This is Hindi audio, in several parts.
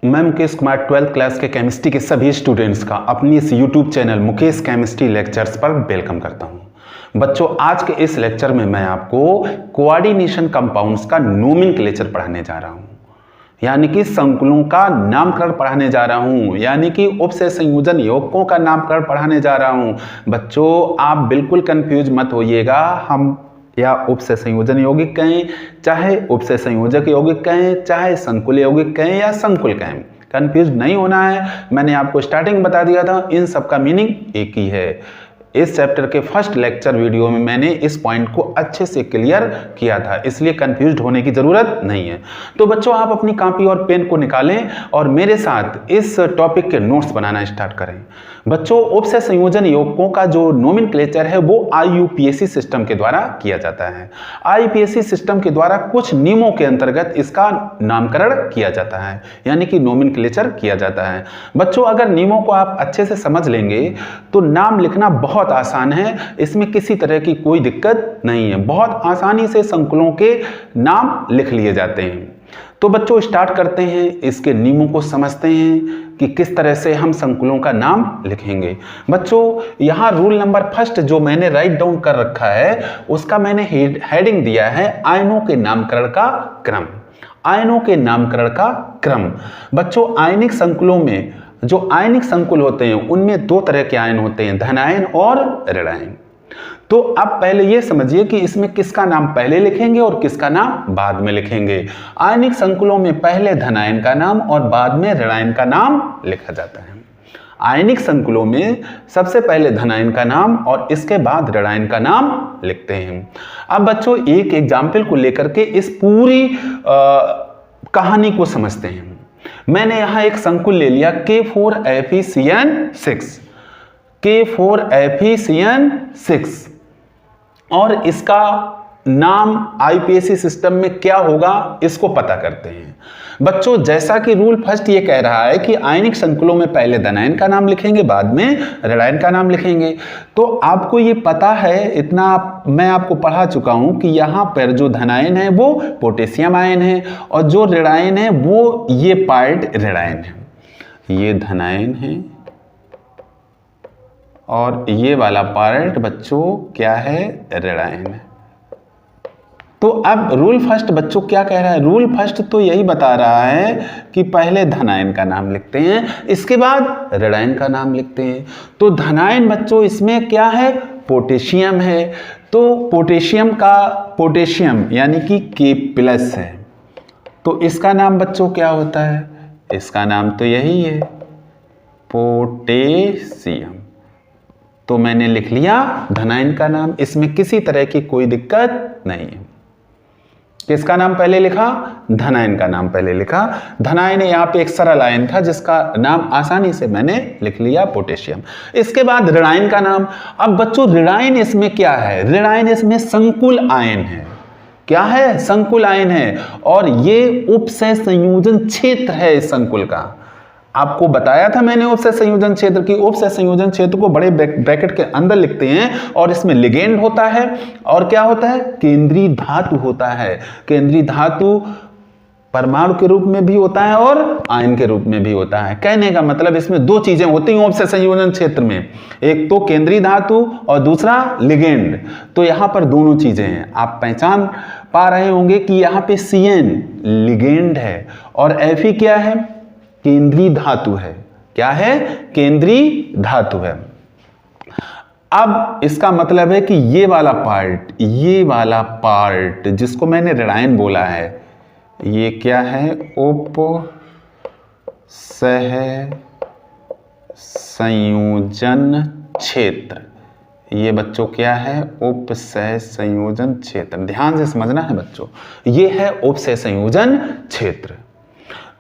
मैं मुकेश कुमार 12th क्लास के केमिस्ट्री के सभी स्टूडेंट्स का अपनी इस YouTube channel Mukesh chemistry lectures पर वेलकम करता हूं। बच्चों, आज के इस लेक्चर में मैं आपको कोऑर्डिनेशन कंपाउंड्स का नोमेनक्लेचर पढ़ाने जा रहा हूं, यानी कि संकुलों का नामकरण पढ़ाने जा रहा हूं, यानी कि उपसय संयोजन यौगिकों का नामकरण पढ़ाने जा रहा हूं। बच्चों, आप बिल्कुल कंफ्यूज मत होइएगा। हम या उपसय संयोजन यौगिक कहें, चाहे उपसय संयोजक यौगिक कहें, चाहे संकुल यौगिक कहें या संकुल कहें, कंफ्यूज नहीं होना है। मैंने आपको स्टार्टिंग में बता दिया था, इन सब का मीनिंग एक ही है। इस चैप्टर के फर्स्ट लेक्चर वीडियो में मैंने इस पॉइंट को अच्छे से क्लियर किया था, इसलिए कंफ्यूज होने की जरूरत नहीं है। तो बच्चों, आप अपनी कॉपी और पेन को निकालें और मेरे साथ इस टॉपिक के नोट्स बनाना स्टार्ट करें। बच्चों, उपसय संयोजन यौगिकों का जो नोमेनक्लेचर है वो IUPAC सिस्टम के द्वारा किया जाता है। IUPAC सिस्टम के द्वारा कुछ नियमों के अंतर्गत इसका नामकरण किया जाता है, यानी कि नोमेनक्लेचर किया जाता है। बच्चों, अगर नियमों को आप अच्छे से समझ लेंगे तो नाम लिखना बहुत आसान है, इसमें किसी तरह की कोई दिक्कत नहीं है। बहुत आसानी से संकुलों के नाम लिख लिए जाते हैं। तो बच्चों, स्टार्ट करते हैं, इसके नियमों को समझते हैं कि किस तरह से हम संकुलों का नाम लिखेंगे। बच्चों, यहाँ रूल नंबर फर्स्ट जो मैंने राइट डाउन कर रखा है उसका मैंने हेडिंग दिया है आयनों के नामकरण का क्रम। आयनों के नामकरण का क्रम। बच्चों, आयनिक संकुलों में जो आयनिक संकुल होते हैं उनमें दो तरह के आयन होते हैं, धनायन और ऋणायन। तो अब पहले ये समझिए कि इसमें किसका नाम पहले लिखेंगे और किसका नाम बाद में लिखेंगे। आयनिक संकुलों में पहले धनायन का नाम और बाद में ऋणायन का नाम लिखा जाता है। आयनिक संकुलों में सबसे पहले धनायन का नाम और इसके बाद ऋणायन का नाम लिखते हैं। अब बच्चों, एक एग्जाम्पल को लेकर के इस पूरी कहानी को समझते हैं। मैंने यहां एक संकुल ले लिया K4FeCN6, K4FeCN6, और इसका नाम IUPAC सिस्टम में क्या होगा इसको पता करते हैं। बच्चों, जैसा कि रूल फर्स्ट ये कह रहा है कि आयनिक संकुलों में पहले धनायन का नाम लिखेंगे, बाद में ऋणायन का नाम लिखेंगे। तो आपको ये पता है, इतना मैं आपको पढ़ा चुका हूं कि यहाँ पर जो धनायन है वो पोटेशियम आयन है और जो ऋणायन है वो ये पार्ट ऋणायन है। ये धनायन है और ये वाला पार्ट बच्चों क्या है, ऋणायन है। तो अब रूल फर्स्ट बच्चों क्या कह रहा है? रूल फर्स्ट तो यही बता रहा है कि पहले धनायन का नाम लिखते हैं, इसके बाद ऋणायन का नाम लिखते हैं। तो धनायन बच्चों इसमें क्या है, पोटेशियम है। तो पोटेशियम यानी कि K+ है। तो इसका नाम बच्चों क्या होता है? इसका नाम तो यही है, पोटेशियम। तो मैंने लिख लिया धनायन का नाम, इसमें किसी तरह की कोई दिक्कत नहीं है। किसका नाम पहले लिखा? धनायन का नाम पहले लिखा। धनायन यहाँ पे एक सरल आयन था जिसका नाम आसानी से मैंने लिख लिया, पोटेशियम। इसके बाद ऋणायन का नाम। अब बच्चों, ऋणायन इसमें क्या है? ऋणायन इसमें संकुल आयन है। क्या है? संकुल आयन है, और ये उपसय संयोजन क्षेत्र है इस संकुल का। आपको बताया था मैंने उपसय संयोजन क्षेत्र की। उपसय संयोजन क्षेत्र को बड़े ब्रैकेट के अंदर लिखते हैं और इसमें लिगेंड होता है और क्या होता है, केंद्रीय धातु होता है। केंद्रीय धातु परमाणु के रूप में भी होता है और आयन के रूप में भी होता है। कहने का मतलब इसमें दो चीजें होती हैं उपसय संयोजन क्षेत्र में, एक तो केंद्रीय धातु और दूसरा लिगेंड। तो यहां पर दोनों चीजें हैं। आप पहचान पा रहे होंगे कि यहाँ पे CN लिगेंड है और Fe क्या है, केंद्रीय धातु है। क्या है? केंद्रीय धातु है। अब इसका मतलब है कि ये वाला पार्ट जिसको मैंने ऋणायन बोला है, ये क्या है, उपसय संयोजन क्षेत्र। ये बच्चों क्या है, उपसय संयोजन क्षेत्र। ध्यान से समझना है बच्चों, ये है उपसय संयोजन क्षेत्र।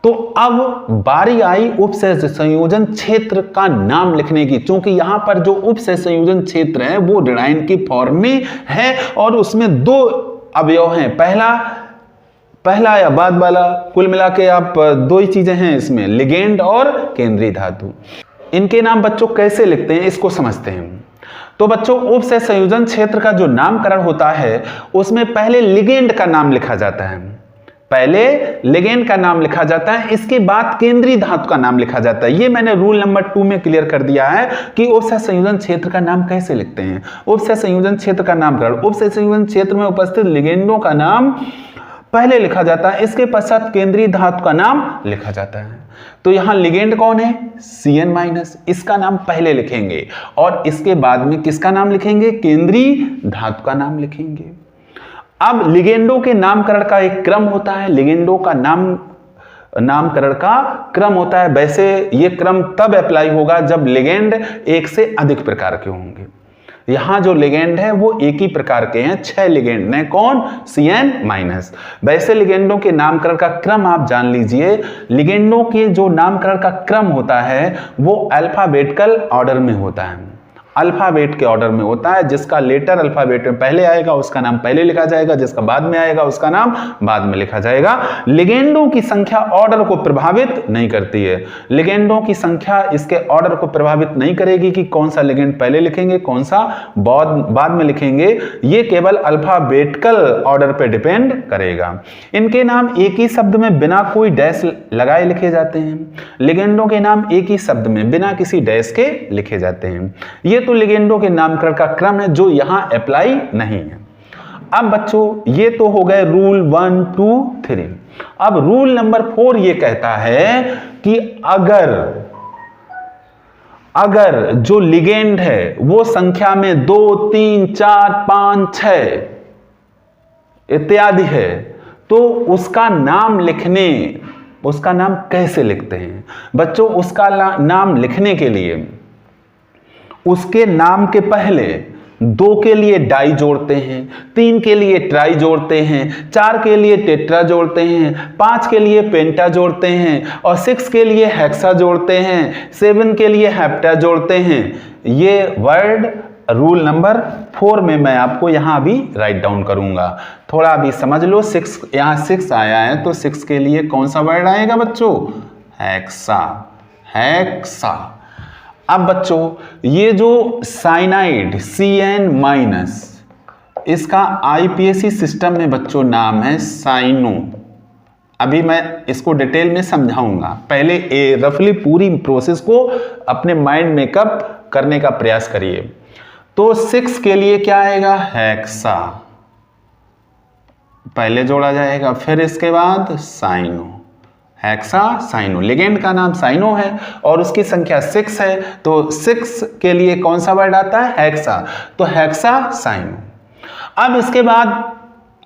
तो अब बारी आई उपसय संयोजन क्षेत्र का नाम लिखने की, क्योंकि यहां पर जो उपसय संयोजन क्षेत्र है वो ऋणायन की फॉर्म में है और उसमें दो अवयव हैं, पहला या बाद वाला। कुल मिला के आप दो ही चीजें हैं इसमें, लिगेंड और केंद्रीय धातु। इनके नाम बच्चों कैसे लिखते हैं इसको समझते हैं। तो बच्चों, उपसय संयोजन क्षेत्र का जो नामकरण होता है उसमें पहले लिगेंड का नाम लिखा जाता है। पहले लिगेंड का नाम लिखा जाता है, इसके बाद केंद्रीय धातु का नाम लिखा जाता है। ये मैंने रूल नंबर 2 में क्लियर कर दिया है कि उपसतह संयोजन क्षेत्र का नाम कैसे लिखते हैं। उपसतह संयोजन क्षेत्र का नामकरण, उपसतह संयोजन क्षेत्र में उपस्थित लिगेंडों का नाम पहले लिखा जाता है, इसके पश्चात केंद्रीय धातु का नाम लिखा जाता है। तो यहां लिगेंड कौन है? Cn-, इसका नाम पहले लिखेंगे और इसके बाद में किसका नाम लिखेंगे? केंद्रीय धातु का नाम लिखेंगे। अब लिगेंडों के नामकरण का एक क्रम होता है, लिगेंडों का नामकरण का क्रम होता है। वैसे ये क्रम तब अप्लाई होगा जब लिगेंड एक से अधिक प्रकार के होंगे। यहां जो लिगेंड है वो एक ही प्रकार के हैं, 6 लिगेंड हैं। कौन? Cn-। वैसे लिगेंडों के नामकरण का क्रम आप जान लीजिए, लिगेंडों के जो नामकरण का क्रम होता है वो अल्फाबेटिकल ऑर्डर में होता है, अल्फाबेट के ऑर्डर में होता है। जिसका लेटर अल्फाबेट में पहले आएगा उसका नाम पहले लिखा जाएगा, जिसका बाद में आएगा उसका नाम बाद में लिखा जाएगा। लिगेंडों की संख्या ऑर्डर को प्रभावित नहीं करती है, लिगेंडों की संख्या इसके ऑर्डर को प्रभावित नहीं करेगी कि कौन सा लिगेंड पहले लिखेंगे कौन सा बाद में लिखेंगे। ये केवल अल्फाबेटिकल ऑर्डर पर डिपेंड करेगा। इनके नाम एक ही शब्द में बिना कोई डैश लगाए लिखे जाते हैं, लिगेंडों के नाम एक ही शब्द में बिना किसी डैश के लिखे जाते हैं। ये तो लिगेंडों के नामकरण का क्रम है जो यहां अप्लाई नहीं है। अब बच्चों ये तो हो गए रूल 1, 2, 3। अब रूल नंबर 4 ये कहता है कि अगर जो लिगेंड है वो संख्या में 2, 3, 4, 5, 6 इत्यादि है तो उसका नाम कैसे लिखते हैं? बच्चों उसका नाम लिखने के लिए उसके नाम के पहले 2 के लिए डाई जोड़ते हैं, 3 के लिए ट्राई जोड़ते हैं, 4 के लिए टेट्रा जोड़ते हैं, 5 के लिए पेंटा जोड़ते हैं और 6 के लिए हेक्सा जोड़ते हैं, 7 के लिए हेप्टा जोड़ते हैं। ये वर्ड रूल नंबर 4 में मैं आपको यहां अभी राइट डाउन करूंगा, थोड़ा अभी समझ लो। 6 यहां 6 आया है तो 6 के लिए कौन सा वर्ड आएगा बच्चों? Hexa, hexa. अब बच्चों ये जो साइनाइड Cn-, इसका IPAC सिस्टम में बच्चों नाम है साइनो। अभी मैं इसको डिटेल में समझाऊंगा, पहले रफली पूरी प्रोसेस को अपने माइंड मेकअप करने का प्रयास करिए। तो 6 के लिए क्या आएगा? हेक्सा पहले जोड़ा जाएगा, फिर इसके बाद साइनो, हेक्सा साइनो। लिगेंड का नाम साइनो है और उसकी संख्या 6 है तो 6 के लिए कौन सा वर्ड आता है? हेक्सा, तो हेक्सा साइनो। अब इसके बाद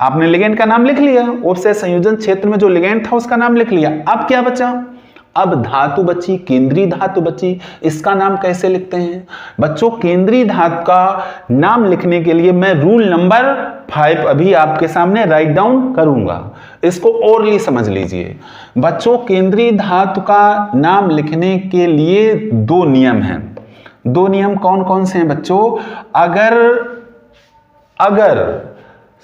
आपने लिगेंड का नाम लिख लिया, उपसतह संयोजन क्षेत्र में जो लिगेंड था उसका नाम लिख लिया। अब क्या बचा? अब धातु बची, केंद्रीय धातु बची। इसका नाम कैसे लिखते हैं? बच्चों केंद्रीय धातु का नाम लिखने के लिए मैं रूल नंबर 5 अभी आपके सामने राइट डाउन करूंगा, इसको ओरली समझ लीजिए। बच्चों केंद्रीय धातु का नाम लिखने के लिए 2 नियम हैं। 2 नियम कौन कौन से हैं बच्चों? अगर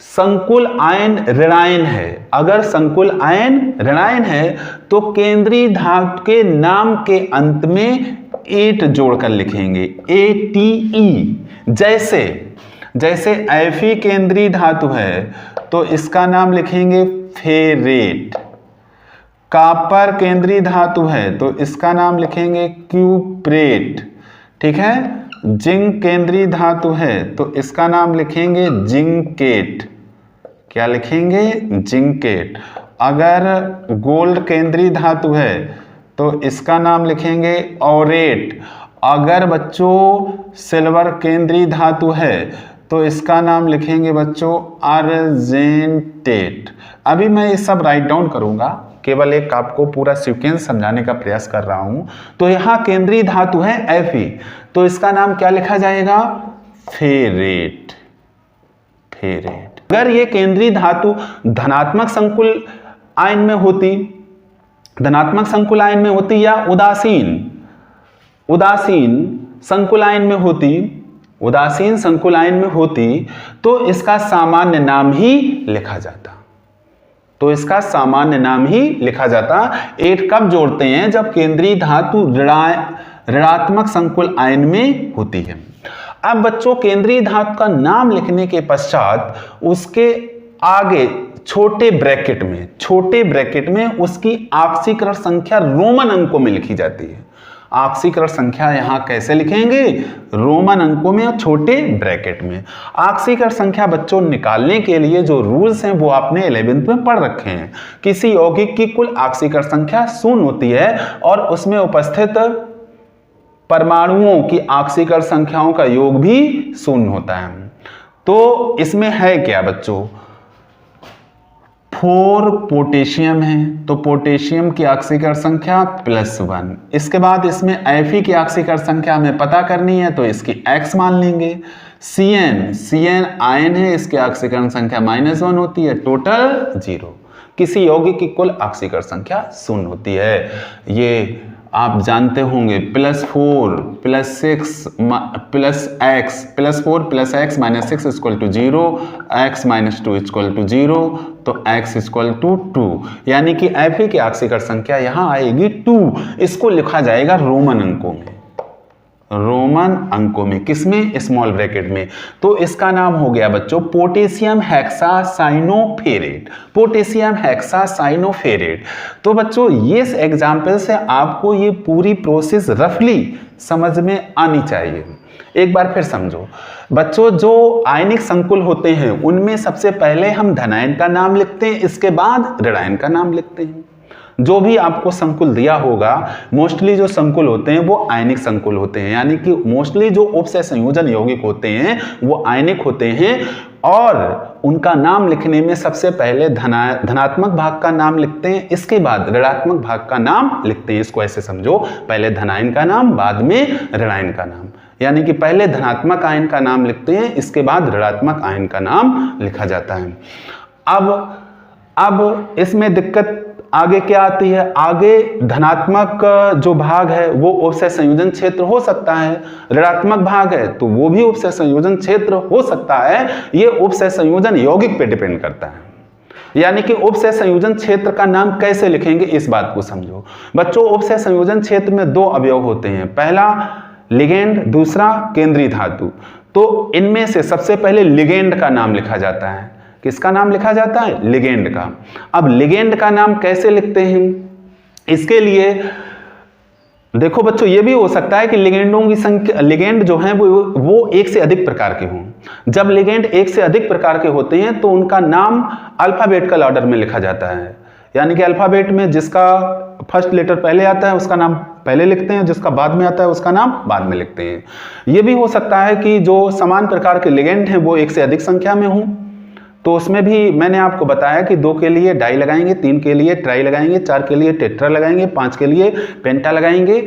संकुल आयन ऋणायन है, अगर संकुल आयन ऋणायन है तो केंद्रीय धातु के नाम के अंत में एट जोड़कर लिखेंगे, ATE। जैसे Fe केंद्रीय धातु है तो इसका नाम लिखेंगे फेरेट, कॉपर केंद्रीय धातु है तो इसका नाम लिखेंगे क्यूप्रेट, ठीक है। जिंक केंद्रीय धातु है तो इसका नाम लिखेंगे जिंकेट, क्या लिखेंगे? जिंकेट। अगर गोल्ड केंद्रीय धातु है तो इसका नाम लिखेंगे ऑरेट। अगर बच्चों सिल्वर केंद्रीय धातु है तो इसका नाम लिखेंगे बच्चों अर्जेंटेट। अभी मैं ये सब राइट डाउन करूंगा, केवल एक आपको पूरा सीक्वेंस समझाने का प्रयास कर रहा हूं। तो यहां केंद्रीय धातु है Fe तो इसका नाम क्या लिखा जाएगा? Ferret, ferret. अगर ये केंद्रीय धातु धनात्मक संकुल आयन में होती, धनात्मक संकुल आयन में होती या उदासीन संकुल आयन में होती, उदासीन संकुल आयन में होती तो इसका सामान्य नाम ही लिखा जाता, तो इसका सामान्य नाम ही लिखा जाता। 8 कब जोड़ते हैं? जब केंद्रीय धातु ऋणात्मक संकुल आयन में होती है। अब बच्चों केंद्रीय धातु का नाम लिखने के पश्चात उसके आगे छोटे ब्रैकेट में उसकी आक्सीकरण संख्या रोमन अंकों में लिखी जाती है। आक्सीकरण संख्या यहां कैसे लिखेंगे? रोमन अंकों में और छोटे ब्रैकेट में। आक्सीकरण संख्या बच्चों निकालने के लिए जो रूल्स हैं वो आपने 11th में पढ़ रखे हैं। किसी यौगिक की कुल आक्सीकरण संख्या 0 होती है और उसमें उपस्थित परमाणुओं की आक्सीकरण संख्याओं का योग भी 0 होता है। तो इसमें है क्या बच्चों? 4 पोटेशियम है, तो पोटेशियम की आक्सीकरण संख्या +1। इसके बाद इसमें Fe की आक्सीकरण संख्या हमें पता करनी है, तो इसकी x मान लेंगे। Cn आयन है, इसकी आक्सीकरण संख्या -1 होती है, टोटल 0। किसी यौगिक की कुल आक्सीकरण संख्या 0 होती है। ये आप जानते होंगे +4 +6 +x +4 +x -6 = 0, x -2 = 0, तो x = 2, यानी कि Fe की आक्सीकरण संख्या यहां आएगी 2। इसको लिखा जाएगा रोमन अंकों में, किसमें? स्मॉल ब्रैकेट में। तो इसका नाम हो गया बच्चों पोटेशियम हेक्सासाइनोफेरेट। तो बच्चों ये एग्जाम्पल से आपको ये पूरी प्रोसेस रफली समझ में आनी चाहिए। एक बार फिर समझो बच्चों, जो आयनिक संकुल होते हैं उनमें सबसे पहले हम धनायन का नाम लिखते हैं, इसके बाद ऋणायन का नाम लिखते हैं। जो भी आपको संकुल दिया होगा, मोस्टली जो संकुल होते हैं वो आयनिक संकुल होते हैं, यानी कि मोस्टली जो उपसय संयोजन यौगिक होते हैं वो आयनिक होते हैं और उनका नाम लिखने में सबसे पहले धनात्मक भाग का नाम लिखते हैं, इसके बाद ऋणात्मक भाग का नाम लिखते हैं। इसको ऐसे समझो, पहले धनायन का नाम, बाद में ऋणायन का नाम, यानी कि पहले धनात्मक आयन का नाम लिखते हैं, इसके बाद ऋणात्मक आयन का नाम लिखा जाता है। अब इसमें दिक्कत आगे क्या आती है? आगे धनात्मक जो भाग है वो उपसय संयोजन क्षेत्र हो सकता है, ऋणात्मक भाग है तो वो भी उपसय संयोजन क्षेत्र हो सकता है। ये उपसय संयोजन यौगिक पे डिपेंड करता है, यानी कि उपसय संयोजन क्षेत्र का नाम कैसे लिखेंगे इस बात को समझो। बच्चों उपसय संयोजन क्षेत्र में 2 अवयव होते हैं, पहला लिगेंड, दूसरा केंद्रीय धातु। तो इनमें से सबसे पहले लिगेंड का नाम लिखा जाता है। किसका नाम लिखा जाता है? लिगेंड का। अब लिगेंड का नाम कैसे लिखते हैं? इसके लिए देखो बच्चों, ये भी हो सकता है कि लिगेंडों की संख्या, लिगेंड जो हैं वो एक से अधिक प्रकार के हों। जब लिगेंड एक से अधिक प्रकार के होते हैं तो उनका नाम अल्फाबेटिकल ऑर्डर में लिखा जाता है, यानी कि अल्फाबेट में जिसका फर्स्ट लेटर पहले आता है उसका नाम पहले लिखते हैं, जिसका बाद में आता है उसका नाम बाद में लिखते हैं। यह भी हो सकता है कि जो समान प्रकार के लिगेंड हैं वो एक से अधिक संख्या में हों, तो उसमें भी मैंने आपको बताया कि 2 के लिए डाई लगाएंगे, 3 के लिए ट्राई लगाएंगे, 4 के लिए टेट्रा लगाएंगे, 5 के लिए पेंटा लगाएंगे।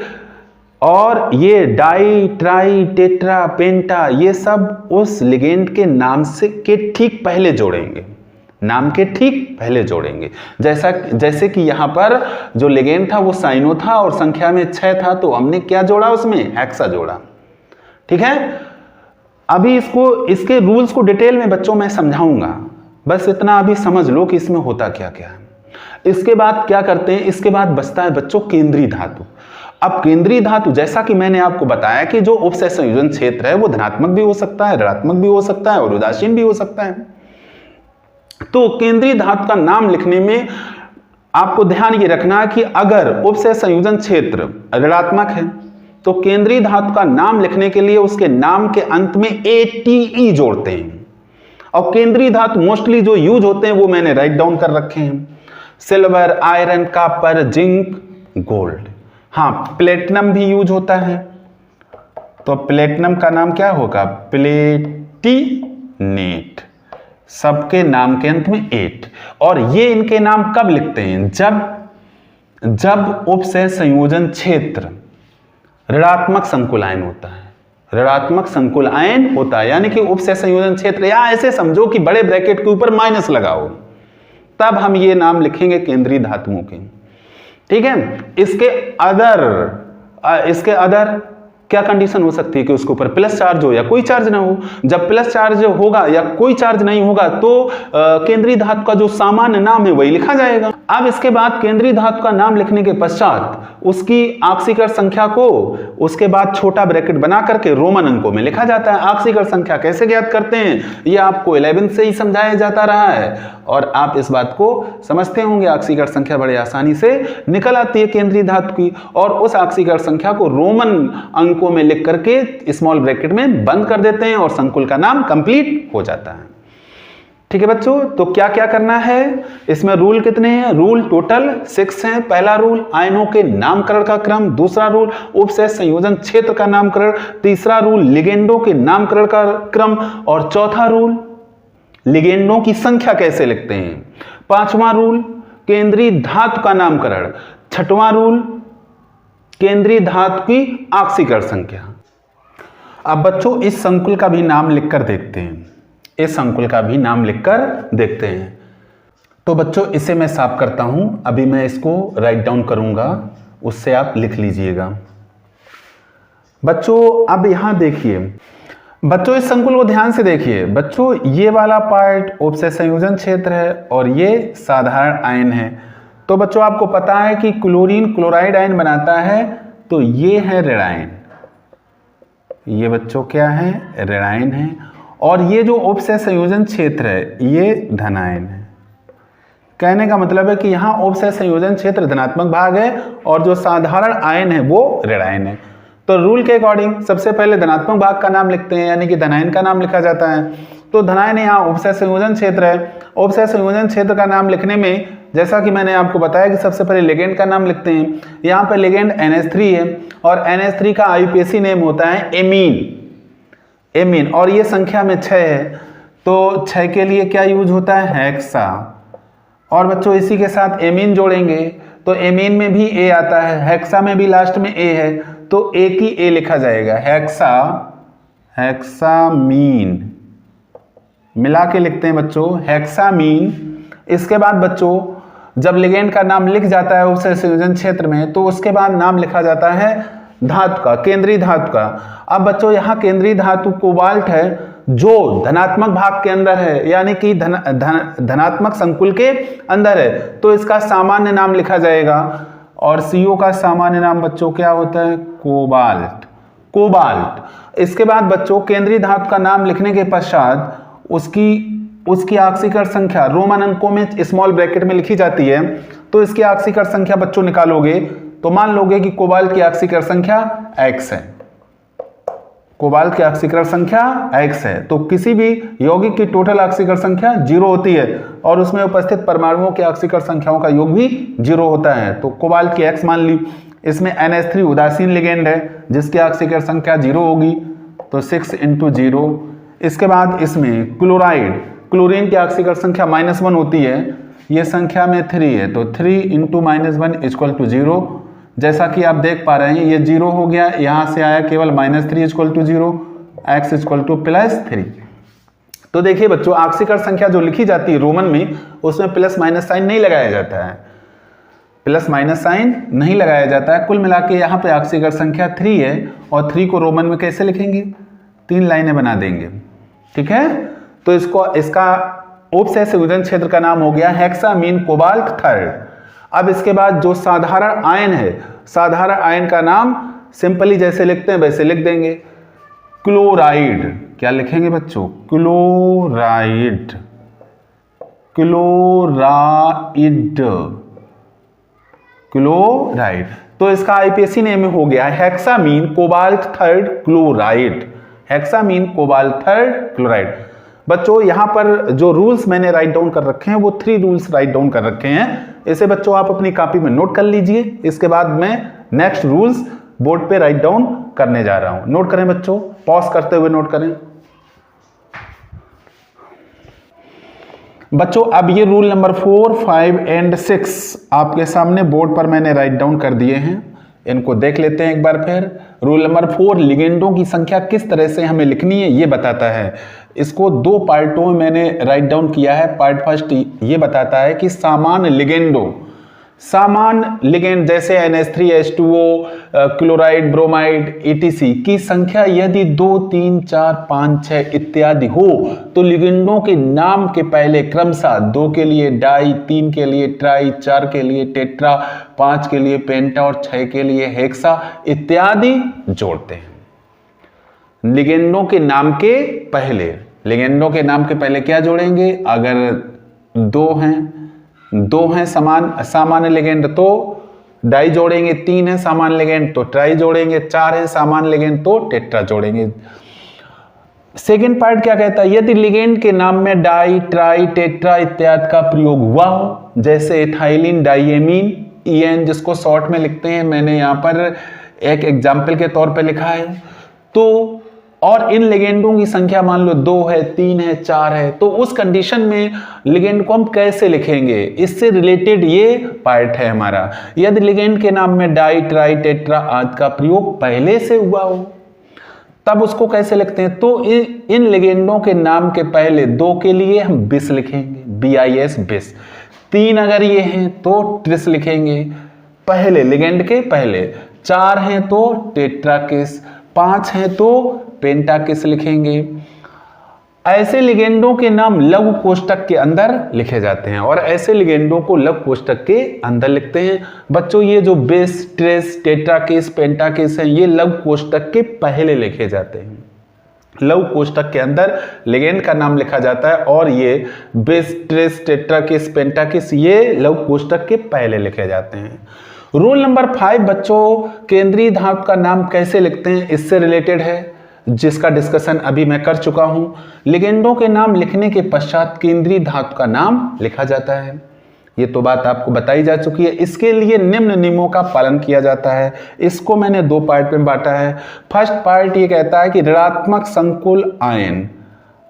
और ये डाई, ट्राई, टेट्रा, पेंटा ये सब उस लिगेंड के नाम से के ठीक पहले जोड़ेंगे, नाम के ठीक पहले जोड़ेंगे। जैसे कि यहाँ पर जो लिगेंड था वो साइनो था और संख्या में 6 था, तो हमने क्या जोड़ा? उसमें हेक्सा जोड़ा। ठीक है, अभी इसके रूल्स को डिटेल में बच्चों मैं समझाऊंगा, बस इतना अभी समझ लो कि इसमें होता क्या क्या है। इसके बाद क्या करते हैं? इसके बाद बचता है बच्चों केंद्रीय धातु। अब केंद्रीय धातु, जैसा कि मैंने आपको बताया कि जो उपसय संयोजन क्षेत्र है वो धनात्मक भी हो सकता है, ऋणात्मक भी हो सकता है और उदासीन भी हो सकता है। तो केंद्रीय धातु का नाम लिखने में आपको ध्यान ये रखना कि अगर उपसय संयोजन क्षेत्र ऋणात्मक है तो केंद्रीय धातु का नाम लिखने के लिए उसके नाम के अंत में ATE जोड़ते हैं। और केंद्रीय धातु मोस्टली जो यूज होते हैं वो मैंने राइट डाउन कर रखे हैं, silver, iron, copper, zinc, gold. हाँ, प्लेटिनम भी यूज होता है, तो प्लेटिनम का नाम क्या होगा? प्लेटिनेट। सबके नाम के अंत में 8। और ये इनके नाम कब लिखते हैं? जब उपसय संयोजन क्षेत्र ऋणात्मक संकुल आयन होता है, ऋणात्मक संकुल आयन होता है, यानी कि उपसय संयोजन क्षेत्र, या ऐसे समझो कि बड़े ब्रैकेट के ऊपर माइनस लगाओ, तब हम ये नाम लिखेंगे केंद्रीय धातुओं के। ठीक है, इसके अदर क्या कंडीशन हो सकती है कि उसके ऊपर प्लस चार्ज हो या कोई चार्ज ना हो। जब प्लस चार्ज होगा या कोई चार्ज नहीं होगा तो केंद्रीय धातु का जो सामान्य नाम है वही लिखा जाएगा। अब इसके बाद केंद्रीय धातु का नाम लिखने के पश्चात उसकी ऑक्सीकरण संख्या को उसके बाद छोटा ब्रैकेट बना करके रोमन अंकों में लिखा जाता है। ऑक्सीकरण संख्या कैसे ज्ञात करते हैं ये आपको 11th से ही समझाया जाता रहा है और आप इस बात को समझते होंगे। ऑक्सीकरण संख्या बड़े आसानी से निकल आती है केंद्रीय धातु की और उस ऑक्सीकरण संख्या को रोमन अंकों में लिख करके स्मॉल ब्रैकेट में बंद कर देते हैं और संकुल का नाम कंप्लीट हो जाता है। ठीक है बच्चों, तो क्या क्या करना है इसमें? रूल कितने हैं? रूल टोटल 6 हैं। पहला रूल आयनों के नामकरण का क्रम, दूसरा रूल उपसय संयोजन क्षेत्र का नामकरण, तीसरा रूल लिगेंडों के नामकरण का क्रम और चौथा रूल लिगेंडों की संख्या कैसे लिखते हैं। पांचवा रूल केंद्रीय धातु का नामकरण, छठवां रूल केंद्रीय धातु की ऑक्सीकरण संख्या। अब बच्चों इस संकुल का भी नाम लिखकर देखते हैं, इस संकुल का भी नाम लिखकर देखते हैं। तो बच्चों इसे मैं साफ करता हूं, अभी मैं इसको राइट डाउन करूंगा, उससे आप लिख लीजिएगा। बच्चों अब यहां देखिए, बच्चों इस संकुल को ध्यान से देखिए। बच्चों ये वाला पार्ट उपसय संयोजन क्षेत्र है और ये साधारण आयन है। तो बच्चों आपको पता है कि क्लोरीन क्लोराइड आयन बनाता है, तो ये है ऋण आयन, ये बच्चों क्या है? ऋण आयन है। और ये जो उपसय संयोजन क्षेत्र है ये धन आयन है। कहने का मतलब है कि यहाँ उपसय संयोजन क्षेत्र धनात्मक भाग है और जो साधारण आयन है वो ऋण आयन है। तो रूल के अकॉर्डिंग सबसे पहले धनात्मक भाग का नाम लिखते हैं, यानी कि धनायन का नाम लिखा जाता है। तो धनायन यहाँ उपसय संयोजन क्षेत्र है। उपसय संयोजन क्षेत्र का नाम लिखने में जैसा कि मैंने आपको बताया कि सबसे पहले लिगेंड का नाम लिखते हैं। यहाँ पे लिगेंड NH3 है और NH3 का IUPAC नेम होता है एमीन, एमीन, और ये संख्या में 6 है। तो 6 के लिए क्या यूज होता है? हेक्सा। और बच्चों इसी के साथ एमीन जोड़ेंगे तो एमीन में भी ए आता है, हेक्सा में भी लास्ट में ए है, तो एक ही ए लिखा जाएगा, हेक्सा, हेक्सामीन मिला के लिखते हैं बच्चों, हेक्सामीन। इसके बाद बच्चों जब लिगेंड का नाम लिख जाता है उपसय संयोजन क्षेत्र में तो उसके बाद नाम लिखा जाता है धातु का, केंद्रीय धातु का। अब बच्चों यहाँ केंद्रीय धातु कोबाल्ट है जो धनात्मक भाग के अंदर है, यानी कि धनात्मक संकुल के अंदर है, तो इसका सामान्य नाम लिखा जाएगा। और CO का सामान्य नाम बच्चों क्या होता है? Cobalt, cobalt. इसके बाद बच्चों केंद्रीय धातु का नाम लिखने के पश्चात उसकी ऑक्सीकरण संख्या रोमन अंकों में स्मॉल ब्रैकेट में लिखी जाती है। तो इसकी ऑक्सीकरण संख्या बच्चों निकालोगे तो मान लोगे कि कोबाल्ट की ऑक्सीकरण संख्या X है, कोबाल्ट की ऑक्सीकरण संख्या X है। तो किसी भी यौगिक की टोटल ऑक्सीकरण संख्या 0 होती है और उसमें उपस्थित परमाणुओं की ऑक्सीकरण संख्याओं का योग भी 0 होता है। तो कोबाल्ट की X मान ली। इसमें NH3 उदासीन लिगेंड है जिसकी ऑक्सीकरण संख्या 0 होगी, तो 6 × 0। इसके बाद इसमें क्लोराइड, क्लोरीन की ऑक्सीकरण संख्या -1 होती है, ये संख्या में 3 है, तो 3 × -1 = 0। जैसा कि आप देख पा रहे हैं ये 0 हो गया, यहां से आया केवल -3 = 0, x = +3। तो देखिए बच्चों ऑक्सीकरण संख्या जो लिखी जाती है रोमन में उसमें प्लस माइनस साइन नहीं लगाया जाता है, प्लस माइनस साइन नहीं लगाया जाता है। कुल मिला के यहाँ पे ऑक्सीकरण संख्या 3 है और 3 को रोमन में कैसे लिखेंगे? 3 लाइनें बना देंगे, ठीक है। तो इसका उपसय संयोजन क्षेत्र का नाम हो गया हेक्सामीन कोबाल्ट थर्ड। अब इसके बाद जो साधारण आयन है, साधारण आयन का नाम सिंपली जैसे लिखते हैं वैसे लिख देंगे, क्लोराइड। क्या लिखेंगे बच्चों? Chloride, chloride, chloride. तो इसका IUPAC नेम हो गया hexamine cobalt third chloride, hexamine cobalt third chloride. बच्चों यहां पर जो रूल्स मैंने राइट डाउन कर रखे हैं वो 3 रूल्स राइट डाउन कर रखे हैं, इसे बच्चों आप अपनी कॉपी में नोट कर लीजिए। इसके बाद मैं नेक्स्ट रूल्स बोर्ड पे राइट डाउन करने जा रहा हूं। नोट करें बच्चों, पॉज करते हुए नोट करें। बच्चों अब ये रूल नंबर 4, 5 एंड 6 आपके सामने बोर्ड पर मैंने राइट डाउन कर दिए हैं, इनको देख लेते हैं एक बार फिर। रूल नंबर 4 लिगेंडों की संख्या किस तरह से हमें लिखनी है ये बताता है। इसको 2 पार्टों में मैंने राइट डाउन किया है। पार्ट फर्स्ट ये बताता है कि सामान्य लिगेंडों, समान लिगेंड जैसे NH3H2O, क्लोराइड, ब्रोमाइड, ETC की संख्या यदि 2, 3, 4, 5, 6 इत्यादि हो तो लिगेंडों के नाम के पहले क्रमशः 2 के लिए डाई, 3 के लिए ट्राई, 4 के लिए टेट्रा, 5 के लिए पेंटा और 6 के लिए हेक्सा इत्यादि जोड़ते हैं। लिगेंडों के नाम के पहले, लिगेंडों के नाम के पहले क्या जोड़ेंगे? अगर दो हैं सामान्य लिगेंड तो डाई जोड़ेंगे, 3 है सामान्य लिगेंड तो ट्राई जोड़ेंगे, 4 है सामान्य लिगेंड तो टेट्रा जोड़ेंगे। सेकेंड पार्ट क्या कहता है? यदि लिगेंड के नाम में डाई, ट्राई, टेट्रा इत्यादि का प्रयोग हुआ हो, जैसे इथाइलिन, डाइएमीन, EN जिसको शॉर्ट में लिखते हैं, मैंने यहां पर एक एग्जाम्पल के तौर पर लिखा है, तो और इन लिगेंडों की संख्या मान लो 2 है, 3 है, 4 है, तो उस कंडीशन में लिगेंड को हम कैसे लिखेंगे? इससे रिलेटेड ये पार्ट है हमारा। यदि लिगेंड के नाम में डाई, ट्राई, टेट्रा आदि का प्रयोग पहले से हुआ हो तब उसको कैसे लिखते हैं? तो इन लिगेंडों के नाम के पहले 2 के लिए हम बिस लिखेंगे, BIS बिस। 3 अगर ये हैं तो ट्रिस लिखेंगे पहले, लिगेंड के पहले। 4 हैं तो टेट्राकिस, 5 हैं तो पेंटाकिस लिखेंगे। ऐसे लिगेंडों के नाम लघु कोष्टक के अंदर लिखे जाते हैं और ऐसे लिगेंडों को लघु कोष्टक के अंदर लिखते हैं। बच्चों ये जो बिस, ट्रिस, टेट्राकिस, पेंटाकिस हैं ये लघु कोष्टक के पहले लिखे जाते हैं। लघु कोष्टक के अंदर लिगेंड का नाम लिखा जाता है और ये बिस, ट्रिस, टेट्राकिस, पेंटाकिस ये लघु कोष्टक के पहले लिखे जाते हैं। रूल नंबर 5 बच्चों, केंद्रीय धातु का नाम कैसे लिखते हैं इससे रिलेटेड है, जिसका डिस्कशन अभी मैं कर चुका हूं। लिगेंडों के नाम लिखने के पश्चात केंद्रीय धातु का नाम लिखा जाता है, ये तो बात आपको बताई जा चुकी है। इसके लिए निम्न नियमों का पालन किया जाता है। इसको मैंने 2 पार्ट में बांटा है। फर्स्ट पार्ट ये कहता है कि ऋणात्मक संकुल आयन,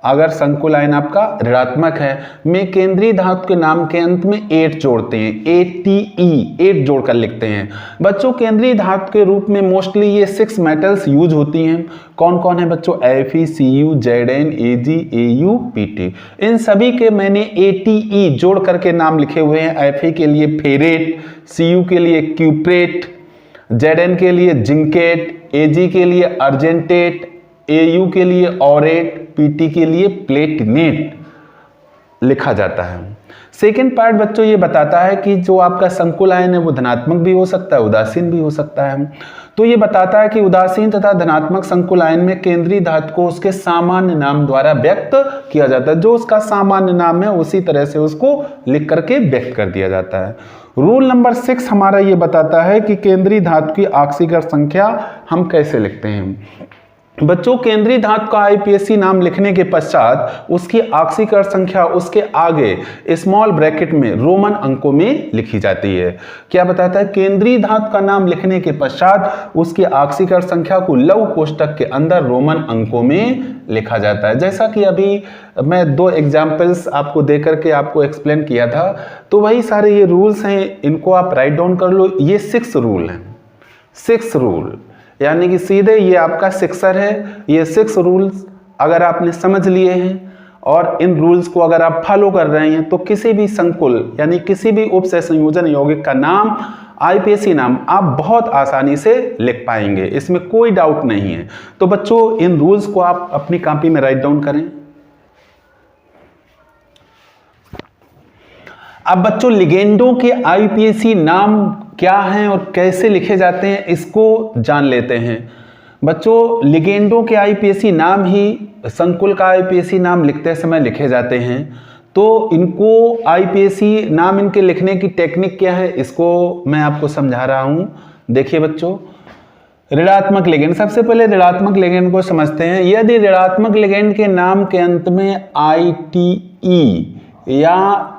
अगर संकुल आयन आपका ऋणात्मक है, में केंद्रीय धातु के नाम के अंत में 8 जोड़ते हैं, ATE 8 जोड़कर लिखते हैं। बच्चों केंद्रीय धातु के रूप में मोस्टली ये 6 मेटल्स यूज होती हैं। कौन कौन है बच्चों? Fe, Cu, Zn, Ag, Au, Pt। इन सभी के मैंने ATE जोड़ करके नाम लिखे हुए हैं। Fe के लिए फेरेट, Cu के लिए क्यूप्रेट, Zn के लिए जिंकेट, Ag के लिए अर्जेंटेट, Au के लिए ऑरेट, PT के लिए प्लेटिनेट लिखा जाता है। सेकेंड पार्ट बच्चों ये बताता है कि जो आपका संकुल आयन है वो धनात्मक भी हो सकता है, उदासीन भी हो सकता है। तो ये बताता है कि उदासीन तथा धनात्मक संकुल आयन में केंद्रीय धातु को उसके सामान्य नाम द्वारा व्यक्त किया जाता है। जो उसका सामान्य नाम है उसी तरह से उसको लिख करके व्यक्त कर दिया जाता है। रूल नंबर 6 हमारा ये बताता है कि केंद्रीय धातु की ऑक्सीकरण संख्या हम कैसे लिखते हैं। बच्चों केंद्रीय धातु का IPSC नाम लिखने के पश्चात उसकी ऑक्सीकरण संख्या उसके आगे स्मॉल ब्रैकेट में रोमन अंकों में लिखी जाती है। क्या बताता है? केंद्रीय धातु का नाम लिखने के पश्चात उसकी ऑक्सीकरण संख्या को लघु कोष्टक के अंदर रोमन अंकों में लिखा जाता है। जैसा कि अभी मैं 2 एग्जाम्पल्स आपको देकर के आपको एक्सप्लेन किया था, तो वही सारे ये रूल्स हैं, इनको आप राइट डाउन कर लो। ये 6 रूल हैं, 6 रूल, यानी कि सीधे ये आपका 6 है। ये 6 रूल्स अगर आपने समझ लिए हैं और इन रूल्स को अगर आप फॉलो कर रहे हैं तो किसी भी संकुल यानी किसी भी उपसय संयोजन यौगिक का नाम, IPSC नाम आप बहुत आसानी से लिख पाएंगे, इसमें कोई डाउट नहीं है। तो बच्चों इन रूल्स को आप अपनी कॉपी में राइट डाउन करें। अब बच्चों लिगेंडों के IPSC नाम क्या हैं और कैसे लिखे जाते हैं इसको जान लेते हैं। बच्चों लिगेंडों के IPSC नाम ही संकुल का IPSC नाम लिखते समय लिखे जाते हैं। तो इनको IPSC नाम इनके लिखने की टेक्निक क्या है इसको मैं आपको समझा रहा हूं। देखिए बच्चों, ऋणात्मक लिगेंड, सबसे पहले ऋणात्मक लिगेंड को समझते हैं। यदि ऋणात्मक लिगेंड के नाम के अंत में ITE या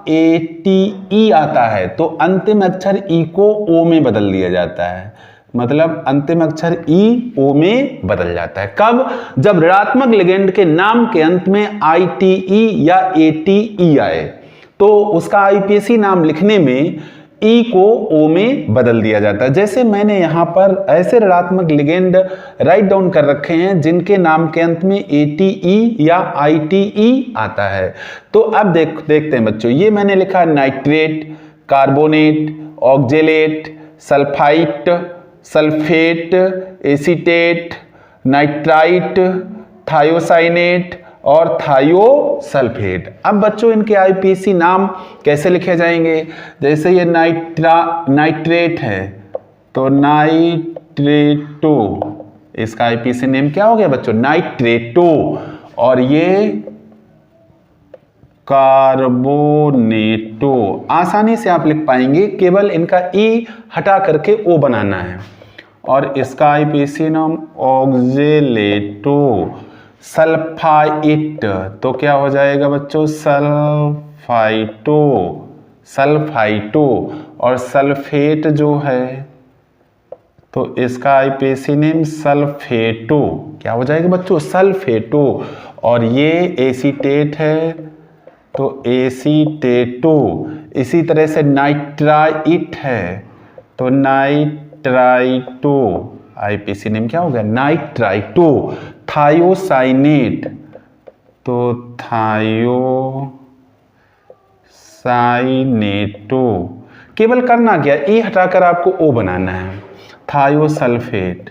ATE आता है तो अंतिम अक्षर E को O में बदल दिया जाता है, मतलब अंतिम अक्षर E O में बदल जाता है। कब? जब ऋणात्मक लिगेंड के नाम के अंत में ITE या ATE आए तो उसका IPSC नाम लिखने में E को O में बदल दिया जाता है। जैसे मैंने यहाँ पर ऐसे ऋणात्मक लिगेंड राइट डाउन कर रखे हैं जिनके नाम के अंत में ATE या ITE आता है। तो अब देखते हैं बच्चों, ये मैंने लिखा nitrate, carbonate oxalate, sulphite, sulphate, acetate, nitrite, thiocyanate और थायोसल्फेट। अब बच्चों इनके आईपीसी नाम कैसे लिखे जाएंगे? जैसे ये नाइट्रेट है तो नाइट्रेटो, इसका आईपीसी नेम क्या हो गया बच्चों? नाइट्रेटो। और ये कार्बोनेटो। आसानी से आप लिख पाएंगे, केवल इनका ई हटा करके ओ बनाना है। और इसका आईपीसी नाम ऑक्जेलेटो। सल्फाइट तो क्या हो जाएगा बच्चों? सल्फाइटो, सल्फाइटो। और सल्फेट जो है तो इसका आईपीसी नेम सल्फेटो। क्या हो जाएगा बच्चों? सल्फेटो। और ये एसीटेट है तो एसीटेटो। इसी तरह से नाइट्राइट है तो नाइट्राइटो। आईपीसी नेम क्या हो गया? नाइट्राइटो। थायोसाइनेट तो थायोसाइनेटो। केवल करना क्या, ई हटाकर आपको ओ बनाना है। थायोसल्फेट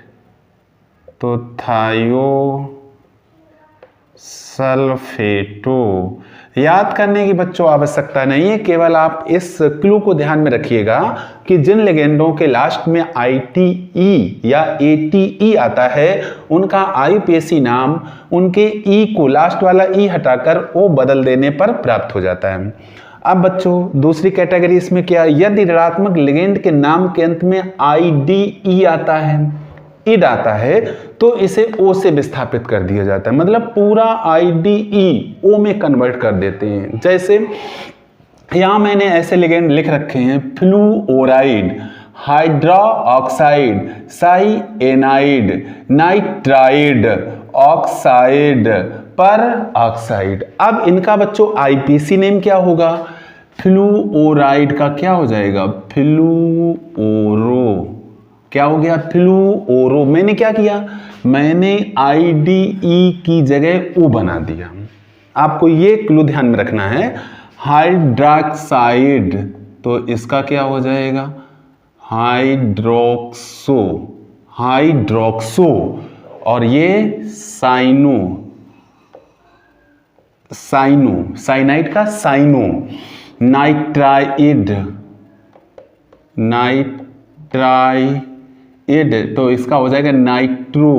तो थायोसल्फेटो। याद करने की बच्चों आवश्यकता नहीं है, केवल आप इस क्लू को ध्यान में रखिएगा कि जिन लिगेंडों के लास्ट में ITE या ATE आता है उनका आईपीसी नाम उनके ई को, लास्ट वाला ई हटाकर ओ बदल देने पर प्राप्त हो जाता है। अब बच्चों दूसरी कैटेगरी इसमें क्या है? यदि ऋणात्मक लिगेंड के नाम के अंत में IDE आता है, इड आता है, तो इसे ओ से विस्थापित कर दिया जाता है। मतलब पूरा IDE ओ में कन्वर्ट कर देते हैं। जैसे यहां मैंने ऐसे लिगेंड लिख रखे हैं: फ्लूओराइड, हाइड्रा ऑक्साइड, साइएनाइड, नाइट्राइड, ऑक्साइड, पर ऑक्साइड। अब इनका बच्चों आईपीसी नेम क्या होगा? फ्लूओराइड का क्या हो जाएगा? फ्लूओरो। क्या हो गया? फ्लूओरो। मैंने क्या किया? मैंने IDE की जगह ओ बना दिया। आपको ये क्लू ध्यान में रखना है। हाइड्रॉक्साइड तो इसका क्या हो जाएगा? Hydroxo, hydroxo. और ये साइनो, साइनो, साइनाइड का साइनो। नाइट्राइड, नाइट्राइड तो इसका हो जाएगा नाइट्रो,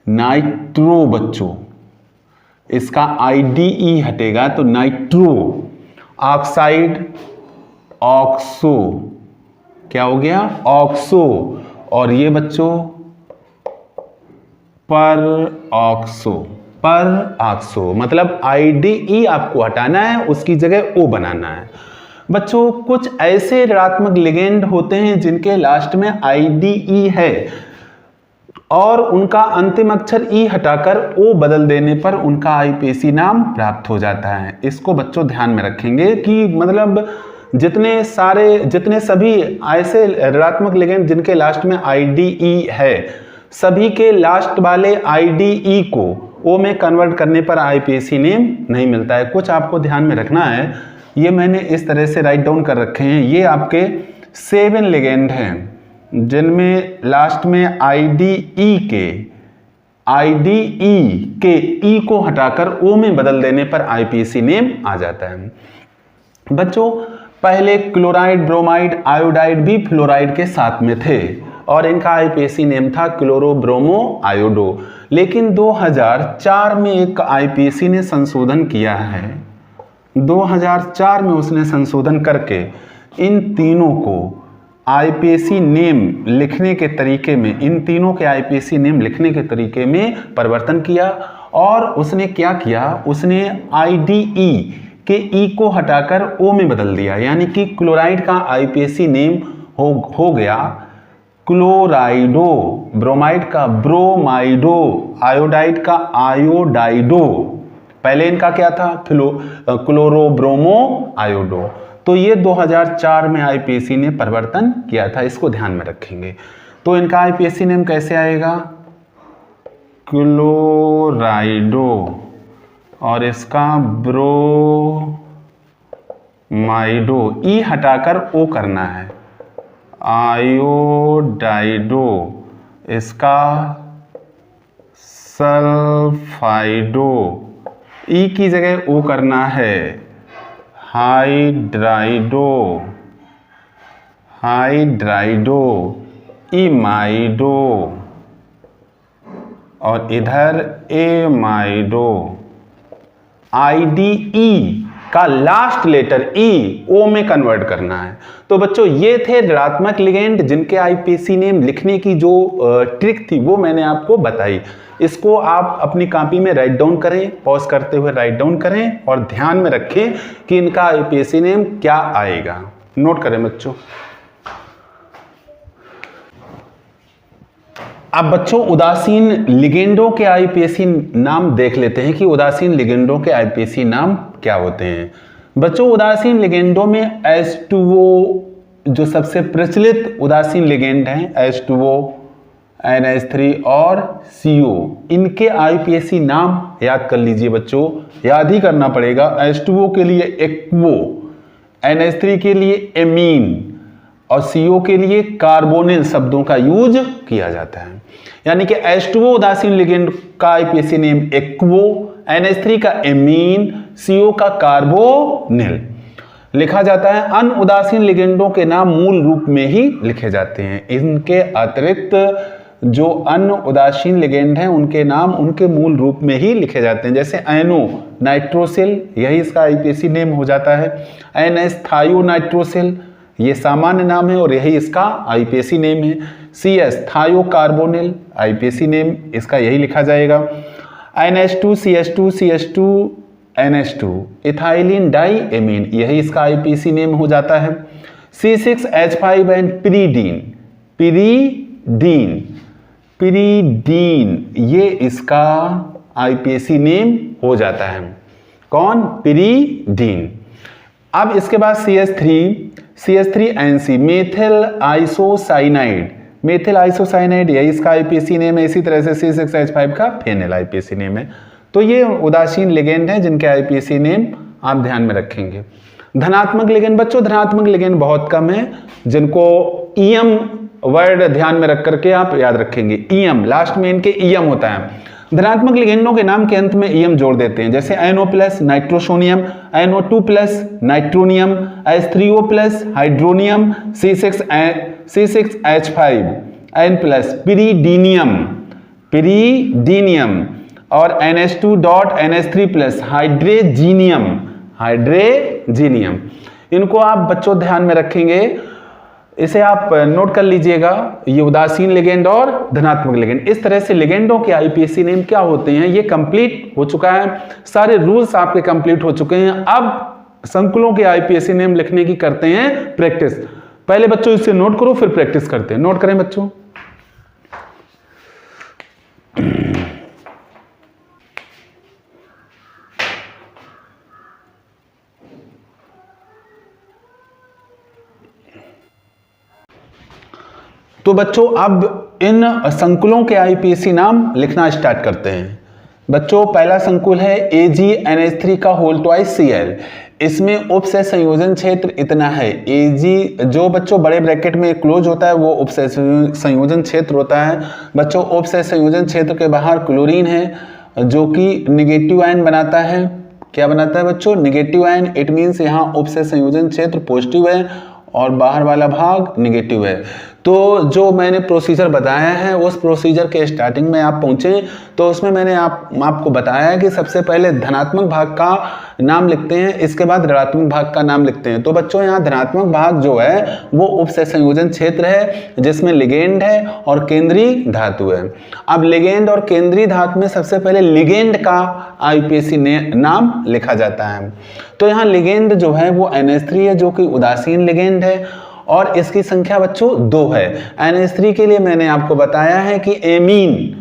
नाइट्रो बच्चों। इसका IDE हटेगा तो नाइट्रो। Oxide, oxo. क्या हो गया? ऑक्सो। और ये बच्चों पर ऑक्सो, पर ऑक्सो। मतलब IDE आपको हटाना है, उसकी जगह ओ बनाना है। बच्चों कुछ ऐसे ऋणात्मक लिगेंड होते हैं जिनके लास्ट में IDE है और उनका अंतिम अक्षर ई हटाकर ओ बदल देने पर उनका आईपीसी नाम प्राप्त हो जाता है। इसको बच्चों ध्यान में रखेंगे कि मतलब जितने सभी ऐसे ऋणात्मक लिगेंड जिनके लास्ट में IDE है, सभी के लास्ट वाले IDE को ओ में कन्वर्ट करने पर आईपीसी नेम नहीं मिलता है। कुछ आपको ध्यान में रखना है, ये मैंने इस तरह से राइट डाउन कर रखे हैं। ये आपके 7 लिगेंड हैं जिनमें लास्ट में IDE के ई को हटाकर ओ में बदल देने पर आईपीसी नेम आ जाता है। बच्चों पहले क्लोराइड, ब्रोमाइड, आयोडाइड भी फ्लोराइड के साथ में थे और इनका आईपीसी नेम था क्लोरोब्रोमो आयोडो। लेकिन 2004 में एक आईपीसी ने संशोधन किया है। 2004 में उसने संशोधन करके इन तीनों को आईपीसी नेम लिखने के तरीके में, इन तीनों के आईपीसी नेम लिखने के तरीके में परिवर्तन किया। और उसने क्या किया? उसने IDE के ई को हटाकर ओ में बदल दिया, यानी कि क्लोराइड का आईपीसी नेम हो गया क्लोराइडो, ब्रोमाइड का ब्रोमाइडो, आयोडाइड का आयोडाइडो। पहले इनका क्या था? क्लोरोब्रोमो आयोडो। तो ये 2004 में आईपीसी ने परिवर्तन किया था, इसको ध्यान में रखेंगे। तो इनका आईपीसी नेम कैसे आएगा? क्लोराइडो। और इसका माइडो, ई हटाकर ओ करना है, आयोडाइडो, इसका सल्फाइडो, ई की जगह ओ करना है, हाइड्राइडो, हाइड्राइडो, इमाइडो, और इधर एमाइडो। आईडीई का लास्ट लेटर ई ओ में कन्वर्ट करना है। तो बच्चों ये थे ऋणात्मक लिगेंड जिनके आईपीएसी नेम लिखने की जो ट्रिक थी वो मैंने आपको बताई। इसको आप अपनी कॉपी में राइट डाउन करें, पॉज करते हुए राइट डाउन करें और ध्यान में रखें कि इनका आईपीएसी नेम क्या आएगा। नोट करें बच्चों। अब बच्चों उदासीन लिगेंडों के आईपीएसी नाम देख लेते हैं कि उदासीन लिगेंडों के आईपीएसी नाम क्या होते हैं। बच्चों उदासीन लिगेंडों में H2O जो सबसे प्रचलित उदासीन लिगेंड हैं, H2O, NH3 और CO, इनके आईपीएसी नाम याद कर लीजिए बच्चों, याद ही करना पड़ेगा। H2O के लिए एक्वो, NH3 के लिए एमीन और CO के लिए कार्बोनिल शब्दों का यूज किया जाता है। यानी कि H2O उदासीन लिगेंड का आईपीएसी नेम एक्वो, NH3 का एमीन, CO का कार्बोनिल लिखा जाता है। अन्य उदासीन लिगेंडों के नाम मूल रूप में ही लिखे जाते हैं। इनके अतिरिक्त जो अन्य उदासीन लिगेंड हैं उनके नाम उनके मूल रूप में ही लिखे जाते हैं। जैसे एनो नाइट्रोसिल, यही इसका आईपीएसी नेम हो जाता है। NH थायोनाइट्रोसिल, ये सामान्य नाम है और यही इसका आईपीएसी नेम है। CS थायोकार्बोनिल, आईपीएसी नेम इसका यही लिखा जाएगा। NH2 CH2 CH2 NH2 ethylene die amine, यही इसका आईपीएसी नेम हो जाता है। C6H5 and pyridine, pyridine, pyridine, ये इसका आईपीएसी नेम हो जाता है। कौन? पिरीडीन। अब इसके बाद CH3NC methyl isocyanide, methyl isocyanide यही इसका आईपीएसी नेम है। इसी तरह से C6H5 का फेनिल आईपीएसी नेम है। तो ये उदासीन लिगेंड हैं जिनके आईपीएसी नेम आप ध्यान में रखेंगे। धनात्मक लिगेंड बच्चों, धनात्मक लिगेंड बहुत कम है जिनको ईएम वर्ड ध्यान में रख करके आप याद रखेंगे। ईएम लास्ट में इनके ईएम होता है। धनात्मक लिगेंडों के नाम के अंत में ईएम जोड़ देते हैं। जैसे NO plus nitrosonium, NO2 plus nitronium, H3O plus hydronium, C6H5 N plus pyridinium, pyridinium और NH2 डॉट NH3 प्लस हाइड्रेजीनियम, हाइड्रेजीनियम। इनको आप बच्चों ध्यान में रखेंगे, इसे आप नोट कर लीजिएगा। ये उदासीन लिगेंड और धनात्मक लिगेंड, इस तरह से लिगेंडों के आईपीएसी नेम क्या होते हैं ये कंप्लीट हो चुका है। सारे रूल्स आपके कंप्लीट हो चुके हैं। अब संकुलों के आईपीएसी नेम लिखने की करते हैं प्रैक्टिस। पहले बच्चों इसे नोट करो फिर प्रैक्टिस करते हैं। नोट करें बच्चों। तो बच्चों अब इन संकुलों के आईपीएसी नाम लिखना स्टार्ट करते हैं। बच्चों पहला संकुल है AgNH3 का होल ट्वाइस Cl। इसमें उप से संयोजन क्षेत्र इतना है। Ag जो बच्चों बड़े ब्रैकेट में क्लोज होता है वो उप से संयोजन क्षेत्र होता है। बच्चों उप से संयोजन क्षेत्र के बाहर क्लोरीन है जो कि निगेटिव आयन बनाता है। क्या बनाता है बच्चों? Negative ion. इट मीन्स यहाँ उप से संयोजन क्षेत्र पॉजिटिव है और बाहर वाला भाग निगेटिव है। तो जो मैंने प्रोसीजर बताया है उस प्रोसीजर के स्टार्टिंग में आप पहुंचे तो उसमें मैंने आपको बताया कि सबसे पहले धनात्मक भाग का नाम लिखते हैं, इसके बाद ऋणात्मक भाग का नाम लिखते हैं। तो बच्चों यहाँ धनात्मक भाग जो है वो उप से संयोजन क्षेत्र है जिसमें लिगेंड है और केंद्रीय धातु है। अब लिगेंड और केंद्रीय धातु में सबसे पहले लिगेंड का आईपीएसी नाम लिखा जाता है। तो यहाँ लिगेंड जो है वो NH3 है जो कि उदासीन लिगेंड है और इसकी संख्या बच्चों 2 है। NH3 के लिए मैंने आपको बताया है कि एमीन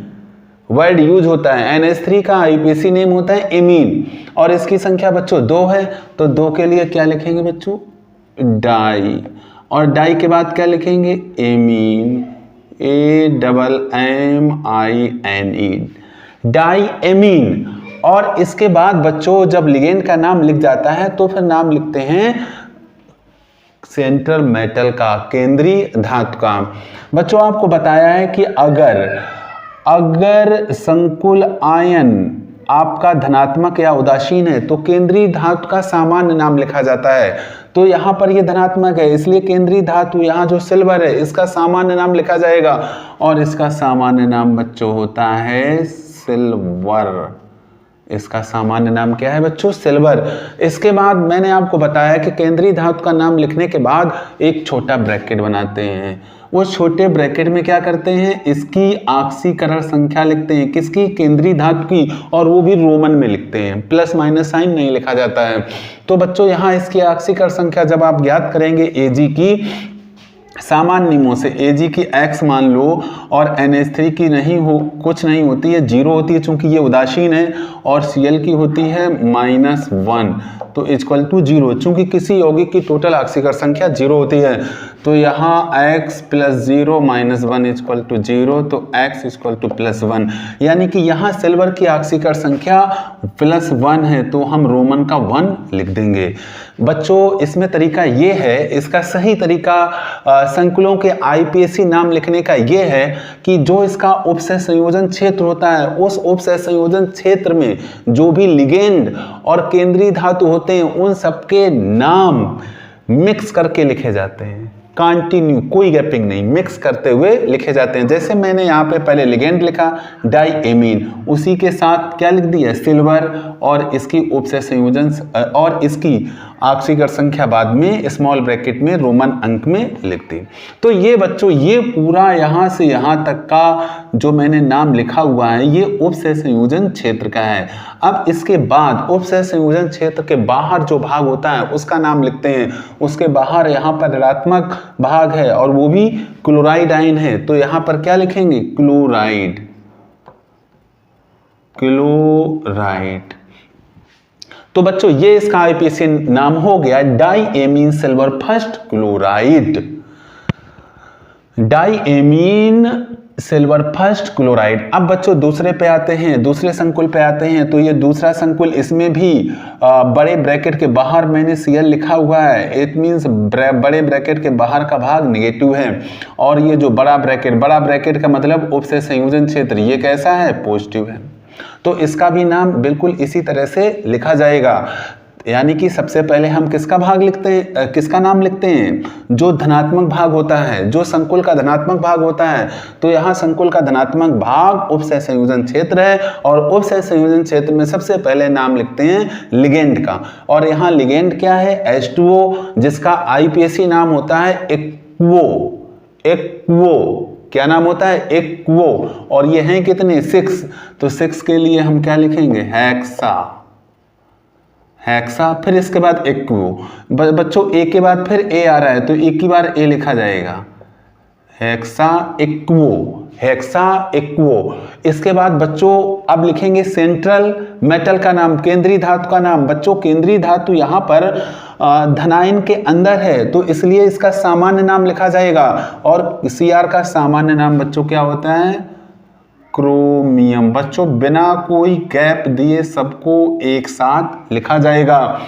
वर्ड यूज होता है। NH3 का आईपीएसी नेम होता है एमीन और इसकी संख्या बच्चों 2 है। तो 2 के लिए क्या लिखेंगे बच्चों? डाई। और डाई के बाद क्या लिखेंगे? Amine, AMMINE, diamine. और इसके बाद बच्चों जब लिगेंड का नाम लिख जाता है तो फिर नाम लिखते हैं सेंट्रल मेटल का, केंद्रीय धातु का। बच्चों आपको बताया है कि अगर संकुल आयन आपका धनात्मक या उदासीन है तो केंद्रीय धातु का सामान्य नाम लिखा जाता है। तो यहाँ पर ये धनात्मक है, इसलिए केंद्रीय धातु यहाँ जो सिल्वर है इसका सामान्य नाम लिखा जाएगा, और इसका सामान्य नाम बच्चों होता है सिल्वर। इसका सामान्य नाम क्या है बच्चों? सिल्वर। इसके बाद मैंने आपको बताया कि केंद्रीय धातु का नाम लिखने के बाद एक छोटा ब्रैकेट बनाते हैं। वो छोटे ब्रैकेट में क्या करते हैं? इसकी ऑक्सीकरण संख्या लिखते हैं। किसकी? केंद्रीय धातु की, और वो भी रोमन में लिखते हैं, प्लस माइनस साइन नहीं लिखा जाता है। तो बच्चों यहाँ इसकी ऑक्सीकरण संख्या जब आप ज्ञात करेंगे Ag की, सामान्य नियमों से Ag की x मान लो, और NH3 की कुछ नहीं होती है, 0 होती है चूंकि ये उदासीन है, और Cl की होती है -1, तो इक्वल टू 0। चूंकि किसी यौगिक की टोटल ऑक्सीकरण संख्या 0 होती है, तो यहाँ x + 0 - 1 इक्वल टू 0, तो x इक्वल टू +1, यानी कि यहाँ सिल्वर की ऑक्सीकरण संख्या +1 है, तो हम रोमन का 1 लिख देंगे। बच्चों इसमें तरीका ये है, इसका सही तरीका संकुलों के IPSC नाम लिखने का ये है कि जो इसका उपसय संयोजन क्षेत्र होता है, उस उपसय संयोजन क्षेत्र में जो भी लिगेंड और केंद्रीय धातु होते हैं उन सबके नाम मिक्स करके लिखे जाते हैं। कंटिन्यू, कोई गैपिंग नहीं, मिक्स करते हुए लिखे जाते हैं। जैसे मैंने यहाँ पे पहले लिगेंड लिखा डाईएमीन, उसी के साथ क्या लिख दिया? सिल्वर, और इसकी उपसय संयोजन और इसकी ऑक्सीकरण संख्या बाद में स्मॉल ब्रैकेट में रोमन अंक में लिख दी। तो ये बच्चों ये पूरा यहाँ से यहाँ तक का जो मैंने नाम लिखा हुआ है ये उपसय संयोजन क्षेत्र का है। अब इसके बाद उपसय संयोजन क्षेत्र के बाहर जो भाग होता है उसका नाम लिखते हैं। उसके बाहर यहाँ पर ऋणात्मक भाग है और वो भी क्लोराइड आयन है, तो यहाँ पर क्या लिखेंगे? Chloride, chloride. तो बच्चों ये इसका IPSC नाम हो गया diammine silver first chloride. Diammine silver first chloride. अब बच्चों दूसरे पे आते हैं, दूसरे संकुल पे आते हैं। तो ये दूसरा संकुल, इसमें भी बड़े ब्रैकेट के बाहर मैंने Cl लिखा हुआ है। इट मीन्स बड़े ब्रैकेट के बाहर का भाग नेगेटिव है, और ये जो बड़ा ब्रैकेट का मतलब उपसय संयोजन क्षेत्र, ये कैसा है? पॉजिटिव है। तो इसका भी नाम बिल्कुल इसी तरह से लिखा जाएगा। यानी कि सबसे पहले हम किसका भाग लिखते हैं, किसका नाम लिखते हैं? जो धनात्मक भाग होता है, जो संकुल का धनात्मक भाग होता है। तो यहाँ संकुल का धनात्मक भाग उपसय संयोजन क्षेत्र है, और उपसय संयोजन क्षेत्र में सबसे पहले नाम लिखते हैं लिगेंड का। और यहाँ लिगेंड क्या है? H2O, जिसका IPSC नाम होता है एक्वो। क्या नाम होता है? एक्वो। और ये हैं कितने? 6। तो 6 के लिए हम क्या लिखेंगे? हेक्सा। फिर इसके बाद एक्वो। बच्चों ए के बाद फिर ए आ रहा है, तो एक ही बार ए लिखा जाएगा, हेक्सा एक्वो। इसके बाद बच्चों अब लिखेंगे सेंट्रल मेटल का नाम, केंद्रीय धातु का नाम। बच्चों केंद्रीय धातु यहाँ पर धनायन के अंदर है, तो इसलिए इसका सामान्य नाम लिखा जाएगा। और Cr का सामान्य नाम बच्चों क्या होता है? क्रोमियम। बच्चों बिना कोई गैप दिए सबको एक साथ लिखा जाएगा।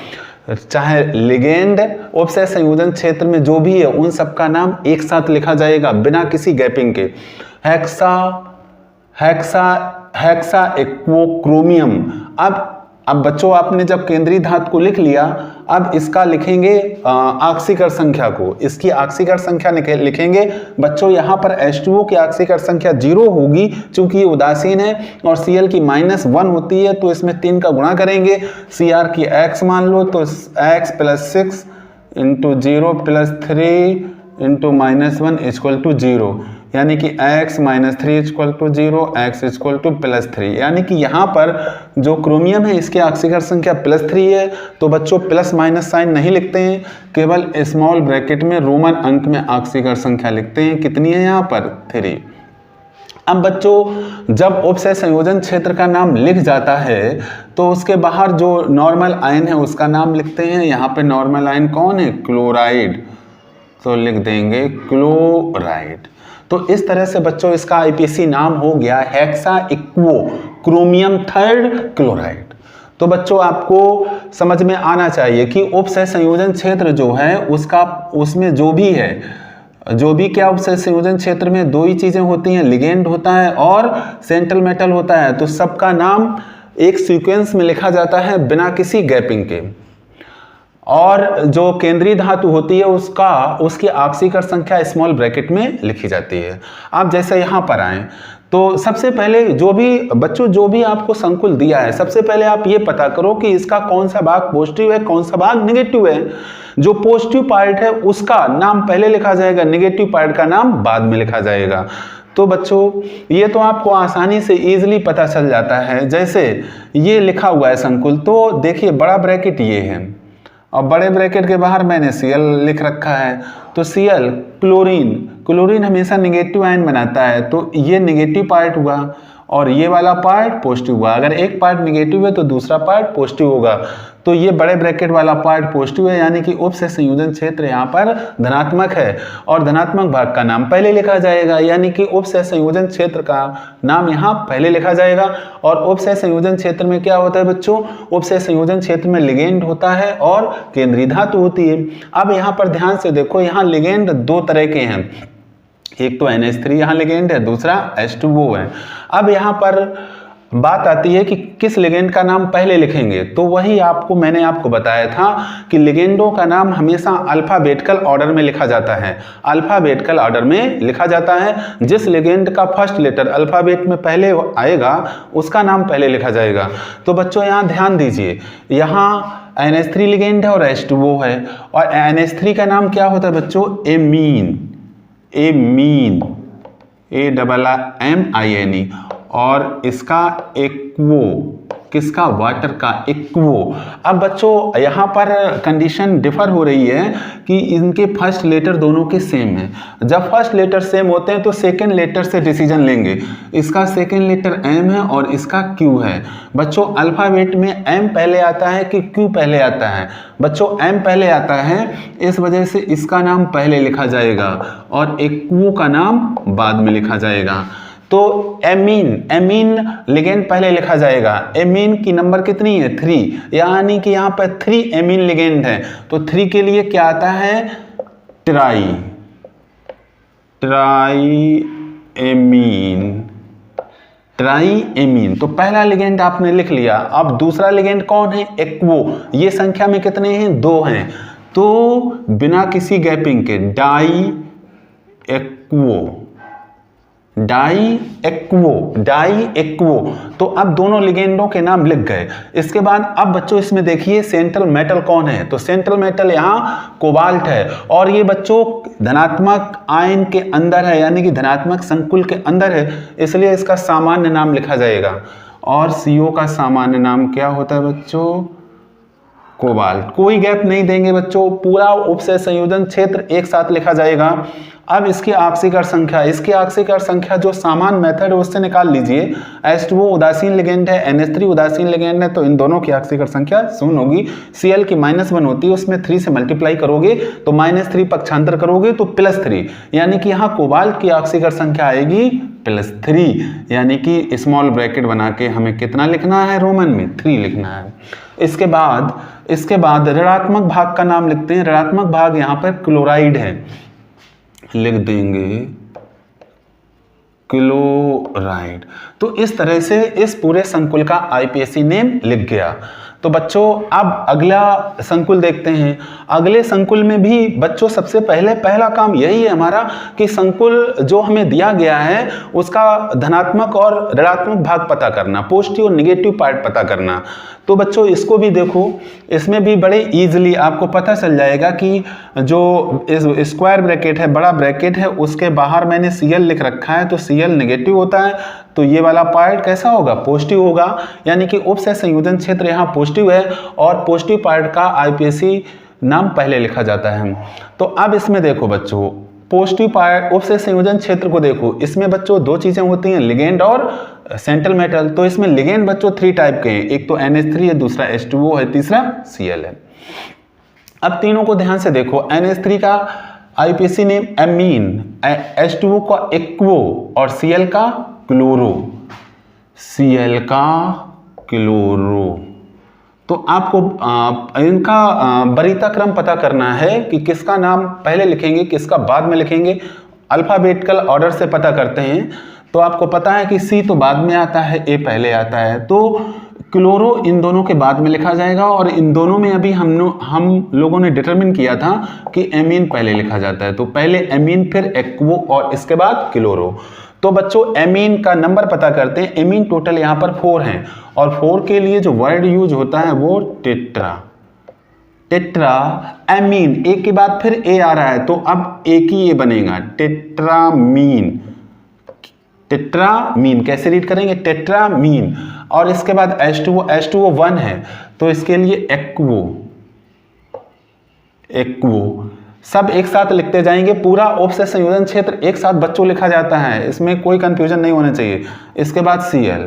चाहे लिगेंड उपसय संयोजन क्षेत्र में जो भी है उन सबका नाम एक साथ लिखा जाएगा बिना किसी गैपिंग के। Hexa aquo chromium. अब बच्चों आपने जब केंद्रीय धातु को लिख लिया, अब इसका लिखेंगे ऑक्सीकरण संख्या को। इसकी ऑक्सीकरण संख्या लिखेंगे। बच्चों यहाँ पर H2O की ऑक्सीकरण संख्या 0 होगी क्योंकि ये उदासीन है, और Cl की -1 होती है, तो इसमें 3 का गुणा करेंगे। Cr की x मान लो, तो x + 6 × 0 + 3 × -1 = 0, यानी कि x - 3 = 0, x = +3। यानी कि यहाँ पर जो क्रोमियम है इसकी ऑक्सीकरण संख्या +3 है। तो बच्चों प्लस माइनस साइन नहीं लिखते हैं, केवल स्मॉल ब्रैकेट में रोमन अंक में ऑक्सीकरण संख्या लिखते हैं। कितनी है यहाँ पर? 3। अब बच्चों जब उपसय संयोजन क्षेत्र का नाम लिख जाता है तो उसके बाहर जो नॉर्मल आयन है उसका नाम लिखते हैं। यहाँ पे नॉर्मल आयन कौन है? क्लोराइड, तो लिख देंगे क्लोराइड। तो इस तरह से बच्चों इसका IPSC नाम हो गया हेक्सा एक्वो क्रोमियम 3 क्लोराइड। तो बच्चों आपको समझ में आना चाहिए कि उपसह संयोजन क्षेत्र जो है उसका उसमें जो भी क्या उपसह संयोजन क्षेत्र में दो ही चीजें होती हैं, लिगेंड होता है और सेंट्रल मेटल होता है। तो सबका नाम एक सीक्वेंस में लिखा जाता है बिना किसी गैपिंग के। और जो केंद्रीय धातु होती है उसकी ऑक्सीकरण संख्या स्मॉल ब्रैकेट में लिखी जाती है। आप जैसे यहाँ पर आए तो सबसे पहले जो भी आपको संकुल दिया है, सबसे पहले आप ये पता करो कि इसका कौन सा भाग पॉजिटिव है, कौन सा भाग नेगेटिव है। जो पॉजिटिव पार्ट है उसका नाम पहले लिखा जाएगा, नेगेटिव पार्ट का नाम बाद में लिखा जाएगा। तो बच्चों ये तो आपको आसानी से इजीली पता चल जाता है। जैसे ये लिखा हुआ है संकुल, तो देखिए बड़ा ब्रैकेट ये है और बड़े ब्रैकेट के बाहर मैंने Cl लिख रखा है। तो Cl क्लोरीन हमेशा नेगेटिव आयन बनाता है, तो ये नेगेटिव पार्ट हुआ और ये वाला पार्ट पॉजिटिव हुआ। अगर एक पार्ट नेगेटिव है तो दूसरा पार्ट पॉजिटिव होगा। तो ये बड़े ब्रैकेट वाला पार्ट पॉजिटिव है, यानी कि उपसह संयोजन क्षेत्र यहाँ पर धनात्मक है और धनात्मक भाग का नाम पहले लिखा जाएगा, यानी कि उपसह संयोजन क्षेत्र का नाम यहाँ पहले लिखा जाएगा। और उपसह संयोजन क्षेत्र में क्या होता है बच्चों, उपसह संयोजन क्षेत्र में लिगेंड होता है और केंद्रीय धातु होती है। अब यहाँ पर ध्यान से देखो, यहाँ लिगेंड दो तरह के हैं, एक तो NH3 यहाँ लिगेंड है, दूसरा H2O है। अब यहाँ पर बात आती है कि किस लिगेंड का नाम पहले लिखेंगे, तो वही मैंने आपको बताया था कि लिगेंडों का नाम हमेशा अल्फाबेटिकल ऑर्डर में लिखा जाता है। अल्फाबेटिकल ऑर्डर में लिखा जाता है, जिस लिगेंड का फर्स्ट लेटर अल्फाबेट में पहले आएगा उसका नाम पहले लिखा जाएगा। तो बच्चों यहाँ ध्यान दीजिए, यहाँ NH3 लिगेंड है और H2O है, और NH3 का नाम क्या होता है बच्चों, एमीन, AMMINE, और इसका एक्वो, किसका, वाटर का एक्वो। अब बच्चों यहाँ पर कंडीशन डिफर हो रही है कि इनके फर्स्ट लेटर दोनों के सेम है। जब फर्स्ट लेटर सेम होते हैं तो सेकंड लेटर से डिसीजन लेंगे। इसका सेकंड लेटर M है और इसका Q है। बच्चों अल्फाबेट में M पहले आता है कि Q पहले आता है? बच्चों M पहले आता है, इस वजह से इसका नाम पहले लिखा जाएगा और एक्वो का नाम बाद में लिखा जाएगा। तो एमीन लिगेंड पहले लिखा जाएगा। एमीन की नंबर कितनी है, 3, यानी कि यहाँ पर 3 एमीन लिगेंड है। तो 3 के लिए क्या आता है, ट्राई एमीन। तो पहला लिगेंड आपने लिख लिया। अब दूसरा लिगेंड कौन है, एक्वो। ये संख्या में कितने हैं, 2 हैं। तो बिना किसी गैपिंग के डाई एक्वो। तो अब दोनों लिगेंडों के नाम लिख गए। इसके बाद अब बच्चों इसमें देखिए सेंट्रल मेटल कौन है, तो सेंट्रल मेटल यहाँ कोबाल्ट है, और ये बच्चों धनात्मक आयन के अंदर है, यानी कि धनात्मक संकुल के अंदर है, इसलिए इसका सामान्य नाम लिखा जाएगा। और CO का सामान्य नाम क्या होता है बच्चों, कोबाल्ट। कोई गैप नहीं देंगे बच्चों, पूरा उपसह संयोजन क्षेत्र एक साथ लिखा जाएगा। अब इसकी ऑक्सीकरण संख्या जो सामान्य मेथड है उससे निकाल लीजिए। H2O उदासीन लिगेंड है, NH3 उदासीन लिगेंड है, तो इन दोनों की ऑक्सीकरण संख्या 0 होगी। Cl की -1 होती है, उसमें 3 से मल्टीप्लाई करोगे तो -3 पक्षांतर करोगे तो +3, यानी कि यहाँ कोबाल्ट की ऑक्सीकरण संख्या आएगी +3, यानी कि स्मॉल ब्रैकेट बना के हमें कितना लिखना है, रोमन में 3 लिखना है। इसके बाद ऋणात्मक भाग का नाम लिखते हैं। ऋणात्मक भाग यहाँ पर क्लोराइड है, लिख देंगे क्लोराइड। तो इस तरह से इस पूरे संकुल का IPSC नेम लिख गया। तो बच्चों अब अगला संकुल देखते हैं। अगले संकुल में भी बच्चों सबसे पहला काम यही है हमारा कि संकुल जो हमें दिया गया है उसका धनात्मक और ऋणात्मक भाग पता करना, पॉजिटिव और नेगेटिव पार्ट पता करना। तो बच्चों इसको भी देखो, इसमें भी बड़े इजीली आपको पता चल जाएगा कि जो स्क्वायर ब्रैकेट है, बड़ा ब्रैकेट है, उसके बाहर मैंने Cl लिख रखा है, तो Cl नेगेटिव होता है, तो ये वाला पार्ट कैसा होगा, पॉजिटिव होगा, यानी कि उपसह संयोजन क्षेत्र यहाँ पॉजिटिव है और पॉजिटिव पार्ट का IPSC नाम पहले लिखा जाता है। तो अब इसमें देखो बच्चों, पॉजिटिव पार्ट उपसह संयोजन क्षेत्र को देखो, इसमें बच्चों दो चीजें होती हैं, लिगेंड और सेंट्रल मेटल। तो इसमें लिगेंड बच्चों 3 टाइप के हैं, एक तो NH3 है, दूसरा H2O है, तीसरा Cl है। अब तीनों को ध्यान से देखो, NH3 का IPSC नेम एमीन, H2O का एक्वो और Cl का क्लोरो। तो आपको इनका वरीयता क्रम पता करना है कि किसका नाम पहले लिखेंगे किसका बाद में लिखेंगे। अल्फाबेटिकल ऑर्डर से पता करते हैं। तो आपको पता है कि सी तो बाद में आता है, ए पहले आता है, तो क्लोरो इन दोनों के बाद में लिखा जाएगा। और इन दोनों में अभी हम लोगों ने डिटरमिन किया था कि एमीन पहले लिखा जाता है, तो पहले एमीन फिर एक्वो और इसके बाद क्लोरो। तो बच्चों एमीन का नंबर पता करते हैं। एमीन टोटल यहाँ पर 4 हैं और 4 के लिए जो वर्ड यूज होता है वो टेट्रा। टेट्रा एमीन, एक के बाद फिर ए आ रहा है तो अब एक ही ये बनेगा टेट्रामीन। टेट्रामीन कैसे रीड करेंगे? टेट्रामीन। और इसके बाद H2O, H2O 1 है तो इसके लिए एक्वो। एक्वो सब एक साथ लिखते जाएंगे। पूरा उपसय संयोजन क्षेत्र एक साथ बच्चों लिखा जाता है, इसमें कोई कंफ्यूजन नहीं होना चाहिए। इसके बाद Cl।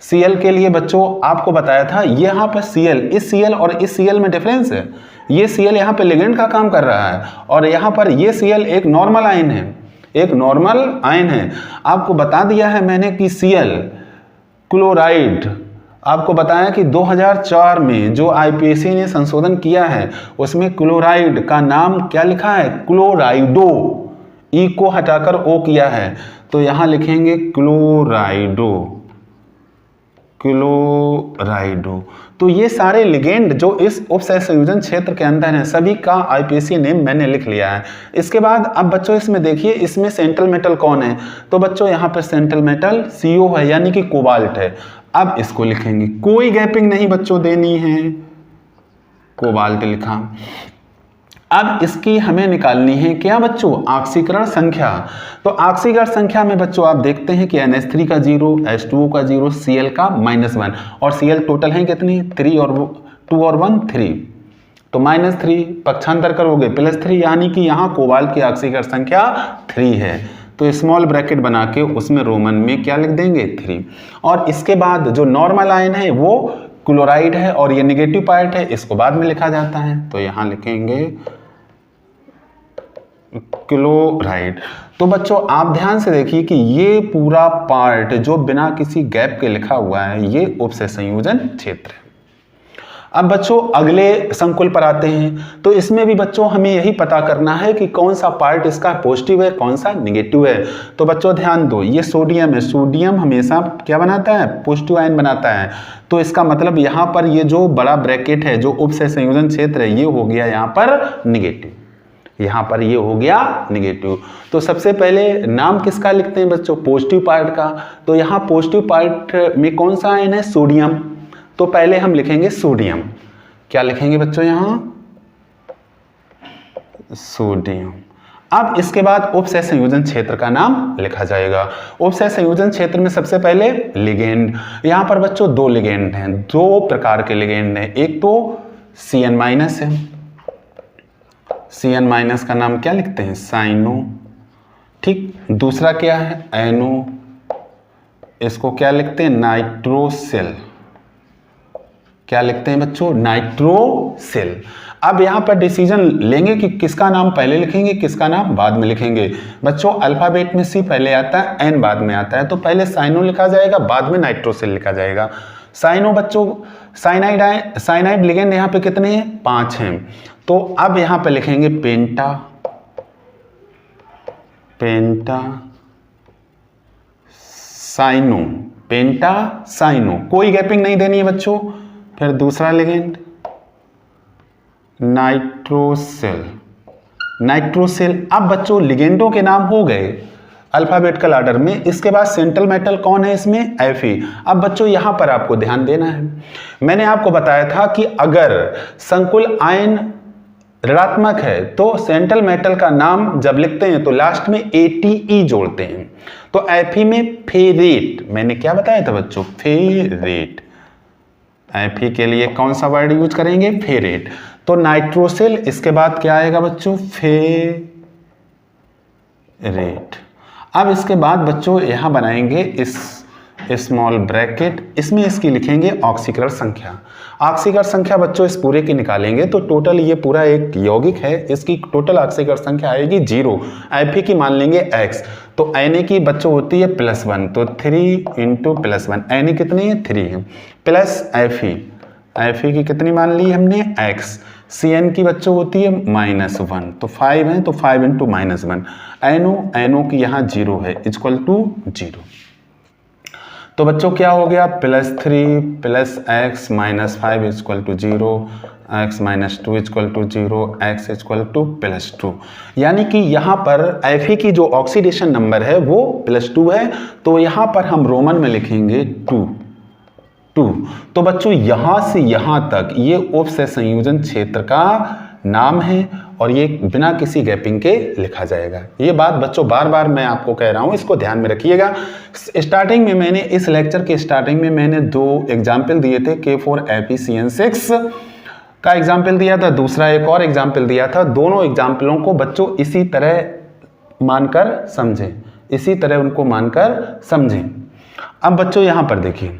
Cl के लिए बच्चों आपको बताया था यहाँ पर Cl, इस Cl और इस Cl में डिफरेंस है। ये Cl यहाँ पे लिगेंड का काम कर रहा है और यहाँ पर ये Cl एक नॉर्मल आयन है, एक नॉर्मल आयन है। आपको बता दिया है मैंने कि Cl क्लोराइड, आपको बताया कि 2004 में जो आईपीएसी ने संशोधन किया है उसमें क्लोराइड का नाम क्या लिखा है? क्लोराइडो। ई को हटाकर ओ किया है तो यहां लिखेंगे क्लोराइडो। क्लोराइडो। तो ये सारे लिगेंड जो इस उपसय संयोजन क्षेत्र के अंदर हैं सभी का आईपीएसी नेम मैंने लिख लिया है। इसके बाद अब बच्चों इसमें देखिए इसमें सेंट्रल मेटल कौन है? तो बच्चों यहाँ पर सेंट्रल मेटल CO है यानी कि कोबाल्ट है। अब इसको लिखेंगे, कोई गैपिंग नहीं बच्चों देनी है, कोबाल्ट लिखा। अब इसकी हमें निकालनी है क्या बच्चों? ऑक्सीकरण संख्या। तो ऑक्सीकरण संख्या में बच्चों आप देखते हैं कि NH3 का 0, H2O का 0, Cl का -1 और Cl टोटल हैं कितनी? 3 और 2 और 1 3, तो -3 पक्षांतर करोगे +3 यानी कि यहाँ कोबाल्ट की ऑक्सीकरण संख्या 3 है। तो स्मॉल ब्रैकेट बना के उसमें रोमन में क्या लिख देंगे? 3। और इसके बाद जो नॉर्मल आयन है वो क्लोराइड है और ये नेगेटिव पार्ट है, इसको बाद में लिखा जाता है तो यहां लिखेंगे क्लोराइड। तो बच्चों आप ध्यान से देखिए कि ये पूरा पार्ट जो बिना किसी गैप के लिखा हुआ है ये उपसय संयोजन क्षेत्र है। अब बच्चों अगले संकुल पर आते हैं। तो इसमें भी बच्चों हमें यही पता करना है कि कौन सा पार्ट इसका पॉजिटिव है कौन सा नेगेटिव है। तो बच्चों ध्यान दो, ये सोडियम है, सोडियम हमेशा क्या बनाता है? पॉजिटिव आयन बनाता है। तो इसका मतलब यहाँ पर ये जो बड़ा ब्रैकेट है जो उपसय संयोजन क्षेत्र है ये हो गया यहाँ पर निगेटिव, यहाँ पर ये हो गया निगेटिव। तो सबसे पहले नाम किसका लिखते हैं बच्चों? पॉजिटिव पार्ट का। तो यहाँ पॉजिटिव पार्ट में कौन सा आयन है? सोडियम। तो पहले हम लिखेंगे सोडियम। क्या लिखेंगे बच्चों? यहाँ सोडियम। अब इसके बाद उपसय संयोजन क्षेत्र का नाम लिखा जाएगा। उपसय संयोजन क्षेत्र में सबसे पहले लिगेंड। यहाँ पर बच्चों 2 लिगेंड हैं, 2 प्रकार के लिगेंड हैं। एक तो Cn- है, Cn- का नाम क्या लिखते हैं? साइनो। ठीक, दूसरा क्या है? एनो। इसको क्या लिखते हैं? नाइट्रोसिल। क्या लिखते हैं बच्चों? नाइट्रोसिल। अब यहां पर डिसीजन लेंगे कि किसका नाम पहले लिखेंगे किसका नाम बाद में लिखेंगे। बच्चों अल्फाबेट में C पहले आता है, N बाद में आता है, तो पहले साइनो लिखा जाएगा बाद में नाइट्रोसिल लिखा जाएगा। साइनो बच्चों साइनाइड, साइनाइड लिगेंड यहाँ पे कितने हैं? 5 हैं। तो अब यहां पे लिखेंगे पेंटा। पेंटा साइनो, पेंटा साइनो, कोई गैपिंग नहीं देनी है बच्चों। फिर दूसरा लिगेंड नाइट्रोसिल। नाइट्रोसिल। अब बच्चों लिगेंडों के नाम हो गए अल्फाबेटिकल ऑर्डर में। इसके बाद सेंट्रल मेटल कौन है इसमें? Fe। अब बच्चों यहां पर आपको ध्यान देना है, मैंने आपको बताया था कि अगर संकुल आयन ऋणात्मक है तो सेंट्रल मेटल का नाम जब लिखते हैं तो लास्ट में ATE जोड़ते हैं। तो Fe में फेरेट, मैंने क्या बताया था बच्चों? फेरेट। Fe के लिए कौन सा वर्ड यूज करेंगे? फेरेट। तो नाइट्रोसिल, इसके बाद क्या आएगा बच्चों? फेरेट। अब इसके बाद बच्चों यहां बनाएंगे इस स्मॉल ब्रैकेट, इसमें इसकी लिखेंगे ऑक्सीकरण संख्या। ऑक्सीकरण संख्या बच्चों इस पूरे की निकालेंगे तो टोटल ये पूरा एक यौगिक है, इसकी टोटल ऑक्सीकरण संख्या आएगी 0। Fe की मान लेंगे x, तो Na की बच्चों होती है +1, तो 3 × +1, Na कितनी है? 3 है, प्लस Fe। Fe की कितनी मान ली हमने x, Cn की बच्चों होती है -1, तो 5 है तो 5 इंटू -1, NO की यहाँ 0 है इक्वल टू 0। तो बच्चों क्या हो गया, +3 + x - 5 equal to 0, x - 2 equal to 0, x equal to +2। यानी कि यहाँ पर Fe की जो ऑक्सीडेशन नंबर है वो +2 है, तो यहाँ पर हम रोमन में लिखेंगे 2। तो बच्चों यहाँ से यहाँ तक ये उप सह संयोजन क्षेत्र का नाम है और ये बिना किसी गैपिंग के लिखा जाएगा। ये बात बच्चों बार बार मैं आपको कह रहा हूँ, इसको ध्यान में रखिएगा। स्टार्टिंग में मैंने इस लेक्चर के स्टार्टिंग में मैंने 2 एग्जाम्पल दिए थे, K4FeCN6 का एग्जाम्पल दिया था, दूसरा एक और एग्जाम्पल दिया था। दोनों एग्जाम्पलों को बच्चों इसी तरह मानकर समझें, इसी तरह उनको मानकर समझें। अब बच्चों यहाँ पर देखिए,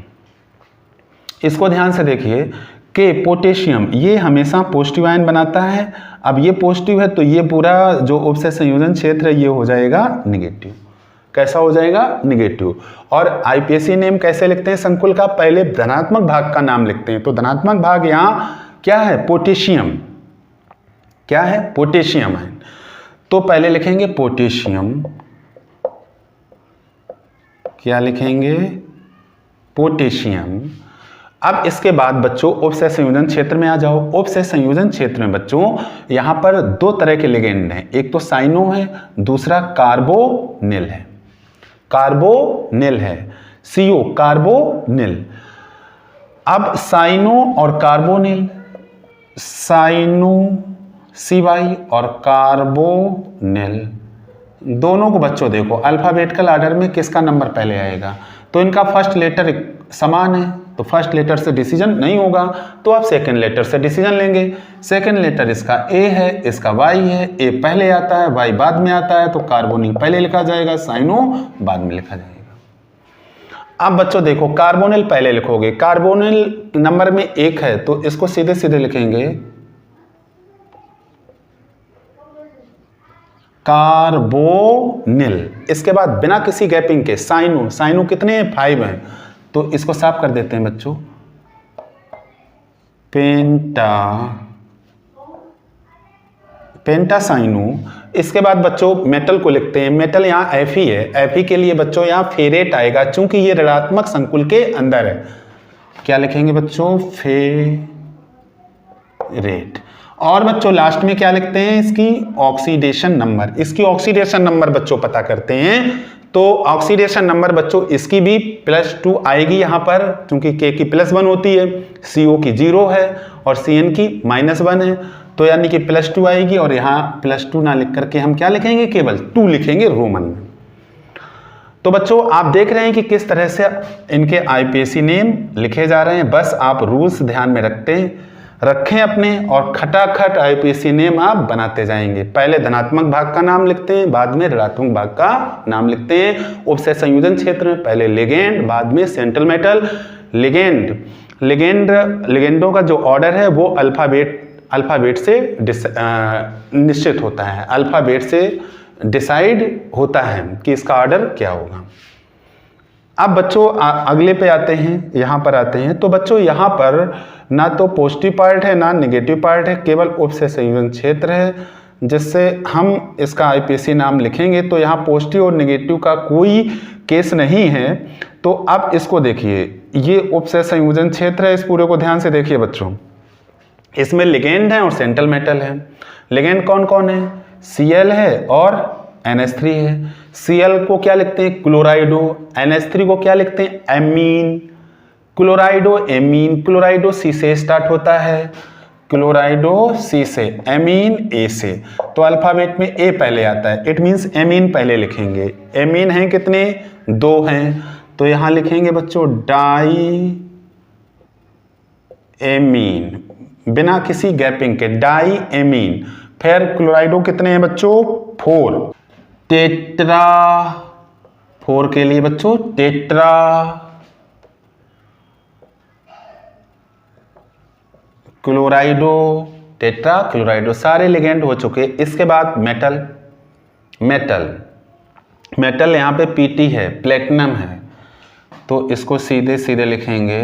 इसको ध्यान से देखिए कि पोटेशियम ये हमेशा पॉजिटिव आयन बनाता है। अब ये पॉजिटिव है तो ये पूरा जो उपसह संयोजन क्षेत्र है ये हो जाएगा निगेटिव। कैसा हो जाएगा, निगेटिव। और आईपीएसी नेम कैसे लिखते हैं संकुल का, पहले धनात्मक भाग का नाम लिखते हैं। तो धनात्मक भाग यहाँ क्या है, पोटेशियम, क्या है, पोटेशियम है। तो पहले लिखेंगे पोटेशियम, क्या लिखेंगे, पोटेशियम। अब इसके बाद बच्चों उपसह संयोजन क्षेत्र में आ जाओ। उपसह संयोजन क्षेत्र में बच्चों यहां पर 2 तरह के लिगेंड हैं, एक तो साइनो है, दूसरा कार्बोनिल है। कार्बोनिल है, CO कार्बोनिल। अब साइनो और कार्बोनिल, साइनो CY और कार्बोनिल, दोनों को बच्चों देखो अल्फाबेटिकल ऑर्डर में किसका नंबर पहले आएगा, तो इनका फर्स्ट लेटर समान है, तो फर्स्ट लेटर से डिसीजन नहीं होगा, तो आप सेकंड लेटर से डिसीजन लेंगे। सेकंड लेटर इसका A है, इसका Y है, A पहले आता है, Y बाद में आता है, तो कार्बोनिल पहले लिखा जाएगा, साइनो बाद में लिखा जाएगा। अब बच्चों देखो कार्बोनिल पहले लिखोगे, कार्बोनिल नंबर में 1 है तो इसको सीधे सीधे लिखेंगे कार्बोनिल। इसके बाद बिना किसी गैपिंग के साइनो, साइनो कितने हैं, 5 हैं, तो इसको साफ कर देते हैं बच्चों, पेंटासाइनो। इसके बाद बच्चों मेटल को लिखते हैं, मेटल यहाँ Fe है, Fe के लिए बच्चों यहाँ फेरेट आएगा, चूंकि ये ऋणात्मक संकुल के अंदर है। क्या लिखेंगे बच्चों, फेरेट। और बच्चों लास्ट में क्या लिखते हैं, इसकी ऑक्सीडेशन नंबर। इसकी ऑक्सीडेशन नंबर बच्चों पता करते हैं, तो ऑक्सीडेशन नंबर बच्चों इसकी भी +2 आएगी यहाँ पर, क्योंकि K की +1 होती है, CO की 0 है और CN की -1 है, तो यानी कि +2 आएगी। और यहाँ +2 ना लिख करके हम क्या लिखेंगे, केवल 2 लिखेंगे रोमन में। तो बच्चों आप देख रहे हैं कि किस तरह से इनके आईपीएसी नेम लिखे जा रहे हैं। बस आप रूल्स ध्यान में रखें अपने, और खटाखट आईपीएसी नेम आप बनाते जाएंगे। पहले धनात्मक भाग का नाम लिखते हैं, बाद में ऋणात्मक भाग का नाम लिखते हैं। उपसह संयोजन क्षेत्र में पहले लिगेंड, बाद में सेंट्रल मेटल। लिगेंडों का जो ऑर्डर है वो अल्फाबेट से निश्चित होता है, अल्फाबेट से डिसाइड होता है कि इसका ऑर्डर क्या होगा। अब बच्चों अगले पे आते हैं, यहाँ पर आते हैं। तो बच्चों यहाँ पर ना तो पॉजिटिव पार्ट है ना नेगेटिव पार्ट है, केवल उपसह संयोजन क्षेत्र है, जिससे हम इसका आईपीएसी नाम लिखेंगे। तो यहाँ पॉजिटिव और नेगेटिव का कोई केस नहीं है। तो अब इसको देखिए, ये उपसह संयोजन क्षेत्र है, इस पूरे को ध्यान से देखिए बच्चों। इसमें लिगेंड है और सेंट्रल मेटल है। लिगेंड कौन कौन है, Cl है और NH3 है। Cl को क्या लिखते हैं, क्लोराइडो। NH3 को क्या लिखते हैं, एमीन। क्लोराइडो एमीन, क्लोराइडो C से स्टार्ट होता है, क्लोराइडो C से, एमीन A से। तो अल्फाबेट में A पहले आता है, इट मींस एमीन पहले लिखेंगे। एमीन हैं कितने, 2 हैं, तो यहां लिखेंगे बच्चों डाई एमीन, बिना किसी गैपिंग के डाई एमीन। फिर क्लोराइडो कितने हैं बच्चों, 4। टेट्रा, 4 के लिए बच्चों टेट्रा। क्लोराइडो, टेट्रा क्लोराइडो, सारे लिगेंड हो चुके। इसके बाद मेटल यहां पे Pt है, प्लेटिनम है, तो इसको सीधे सीधे लिखेंगे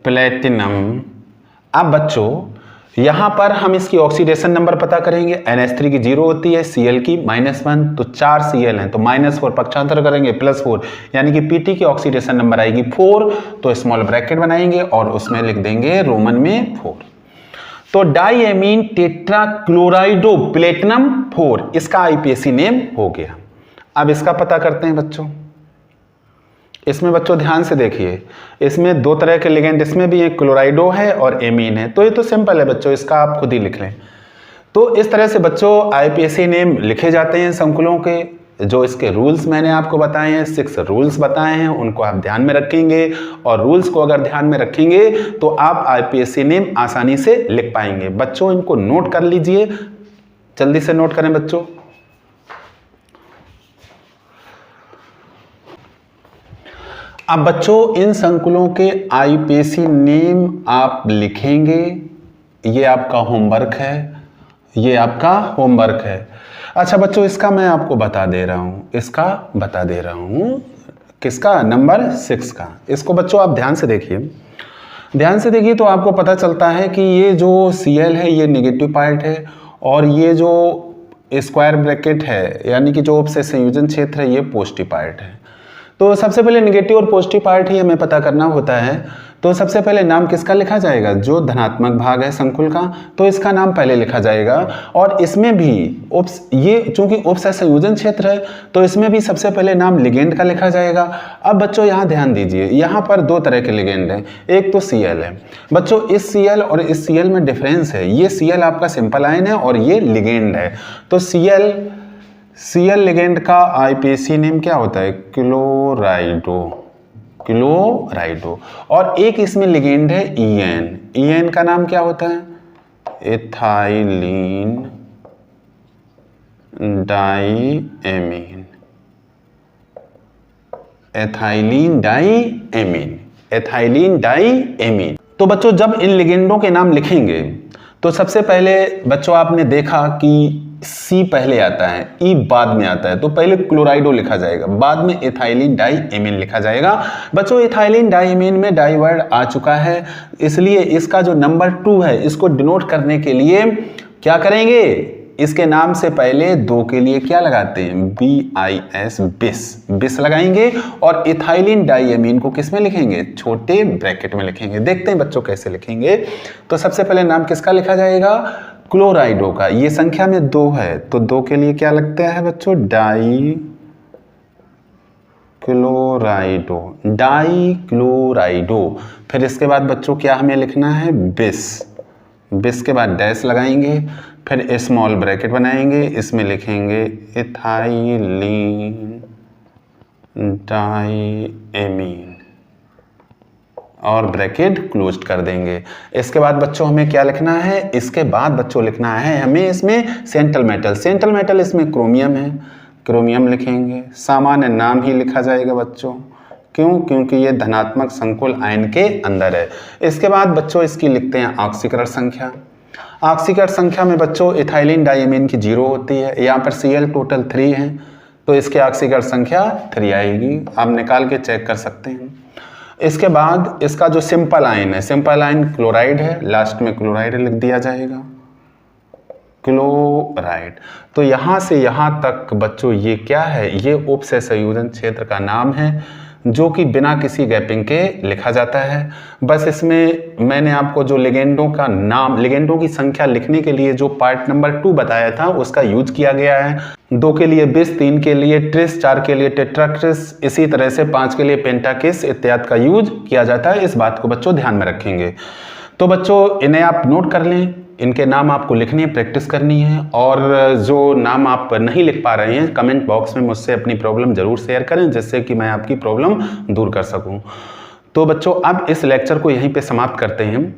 प्लेटिनम। अब बच्चों यहाँ पर हम इसकी ऑक्सीडेशन नंबर पता करेंगे। NH3 की 0 होती है, Cl की -1, तो 4 Cl हैं तो -4, पक्षांतर करेंगे +4, यानी कि Pt की ऑक्सीडेशन नंबर आएगी 4, तो स्मॉल ब्रैकेट बनाएंगे और उसमें लिख देंगे रोमन में 4। तो डाईएमीन टेट्राक्लोराइडो प्लेटिनम 4 इसका IPAC नेम हो गया। अब इसका पता करते हैं बच्चों। इसमें बच्चों ध्यान से देखिए, इसमें दो तरह के लिगेंड इसमें भी एक क्लोराइडो है और एमीन है, तो ये तो सिंपल है बच्चों, इसका आप खुद ही लिख लें। तो इस तरह से बच्चों IPAC नेम लिखे जाते हैं संकुलों के। जो इसके रूल्स मैंने आपको बताए हैं, 6 रूल्स बताए हैं, उनको आप ध्यान में रखेंगे और रूल्स को अगर ध्यान में रखेंगे तो आप IPAC नेम आसानी से लिख पाएंगे। बच्चों इनको नोट कर लीजिए, जल्दी से नोट करें बच्चों। अब बच्चों इन संकुलों के IPAC नेम आप लिखेंगे, ये आपका होमवर्क है, ये आपका होमवर्क है। अच्छा बच्चों इसका मैं आपको बता दे रहा हूँ, इसका बता दे रहा हूँ, किसका, नंबर 6 का। इसको बच्चों आप ध्यान से देखिए, ध्यान से देखिए तो आपको पता चलता है कि ये जो Cl है ये नेगेटिव पार्ट है और ये जो स्क्वायर ब्रैकेट है यानी कि जो उपसे संयोजन क्षेत्र है ये पॉजिटिव पार्ट है। तो सबसे पहले नेगेटिव और पॉजिटिव पार्ट ही हमें पता करना होता है। तो सबसे पहले नाम किसका लिखा जाएगा, जो धनात्मक भाग है संकुल का, तो इसका नाम पहले लिखा जाएगा। और इसमें भी ये चूंकि उपसह संयोजन क्षेत्र है तो इसमें भी सबसे पहले नाम लिगेंड का लिखा जाएगा। अब बच्चों यहाँ ध्यान दीजिए, यहाँ पर दो तरह के लिगेंड हैं, एक तो Cl है बच्चों, इस Cl और इस Cl में डिफरेंस है। ये Cl आपका सिंपल आयन है और ये लिगेंड है। तो Cl लिगेंड का IPAC नेम क्या होता है, क्लोराइडो। और एक इसमें लिगेंड है En का नाम क्या होता है, एथाइलिन डाईएमीन। तो बच्चों जब इन लिगेंडों के नाम लिखेंगे तो सबसे पहले बच्चों आपने देखा कि C पहले आता है, E बाद में आता है, तो पहले क्लोराइडो लिखा जाएगा, बाद में एथाइलिन डाईएमीन लिखा जाएगा। बच्चों एथाइलिन डाईएमीन में डाई वर्ड आ चुका है, इसलिए इसका जो नंबर 2 है इसको डिनोट करने के लिए क्या करेंगे, इसके नाम से पहले 2 के लिए क्या लगाते हैं, बिस लगाएंगे और एथाइलिन डाईएमीन को किस में लिखेंगे, छोटे ब्रैकेट में लिखेंगे। देखते हैं बच्चों कैसे लिखेंगे। तो सबसे पहले नाम किसका लिखा जाएगा, क्लोराइडो का। ये संख्या में 2 है तो 2 के लिए क्या लगता है बच्चों, डाईक्लोराइडो। फिर इसके बाद बच्चों क्या हमें लिखना है, बिस के बाद डैश लगाएंगे, फिर स्मॉल ब्रैकेट बनाएंगे, इसमें लिखेंगे एथाइलिन डाईएमीन और ब्रैकेट क्लोज कर देंगे। इसके बाद बच्चों हमें क्या लिखना है, इसके बाद बच्चों लिखना है हमें इसमें सेंट्रल मेटल, इसमें क्रोमियम है, क्रोमियम लिखेंगे। सामान्य नाम ही लिखा जाएगा बच्चों, क्यों, क्योंकि ये धनात्मक संकुल आयन के अंदर है। इसके बाद बच्चों इसकी लिखते हैं ऑक्सीकरण संख्या। ऑक्सीकरण संख्या में बच्चों एथाइलिन डाईएमीन की 0 होती है, यहाँ पर Cl टोटल 3 है तो इसकी ऑक्सीकरण संख्या 3 आएगी, आप निकाल के चेक कर सकते हैं। इसके बाद इसका जो सिंपल आयन है, सिंपल आयन क्लोराइड है, लास्ट में क्लोराइड लिख दिया जाएगा, क्लोराइड। तो यहाँ से यहाँ तक बच्चों ये क्या है, ये उपसह संयोजन क्षेत्र का नाम है जो कि बिना किसी गैपिंग के लिखा जाता है। बस इसमें मैंने आपको जो लिगेंडों का नाम, लिगेंडों की संख्या लिखने के लिए जो पार्ट नंबर 2 बताया था उसका यूज किया गया है। 2 के लिए बिस, 3 के लिए ट्रिस, 4 के लिए टेट्राक्रिस, इसी तरह से 5 के लिए पेंटाकिस इत्यादि का यूज किया जाता है। इस बात को बच्चों ध्यान में रखेंगे। तो बच्चों इन्हें आप नोट कर लें, इनके नाम आपको लिखनी है, प्रैक्टिस करनी है। और जो नाम आप नहीं लिख पा रहे हैं कमेंट बॉक्स में मुझसे अपनी प्रॉब्लम ज़रूर शेयर करें, जिससे कि मैं आपकी प्रॉब्लम दूर कर सकूं। तो बच्चों अब इस लेक्चर को यहीं पे समाप्त करते हैं।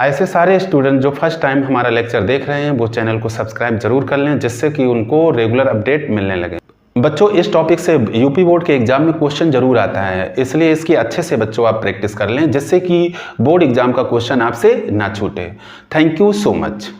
ऐसे सारे स्टूडेंट जो फर्स्ट टाइम हमारा लेक्चर देख रहे हैं वो चैनल को सब्सक्राइब जरूर कर लें, जिससे कि उनको रेगुलर अपडेट मिलने लगे। बच्चों इस टॉपिक से यूपी बोर्ड के एग्जाम में क्वेश्चन जरूर आता है, इसलिए इसकी अच्छे से बच्चों आप प्रैक्टिस कर लें, जिससे कि बोर्ड एग्जाम का क्वेश्चन आपसे ना छूटे। Thank you so much.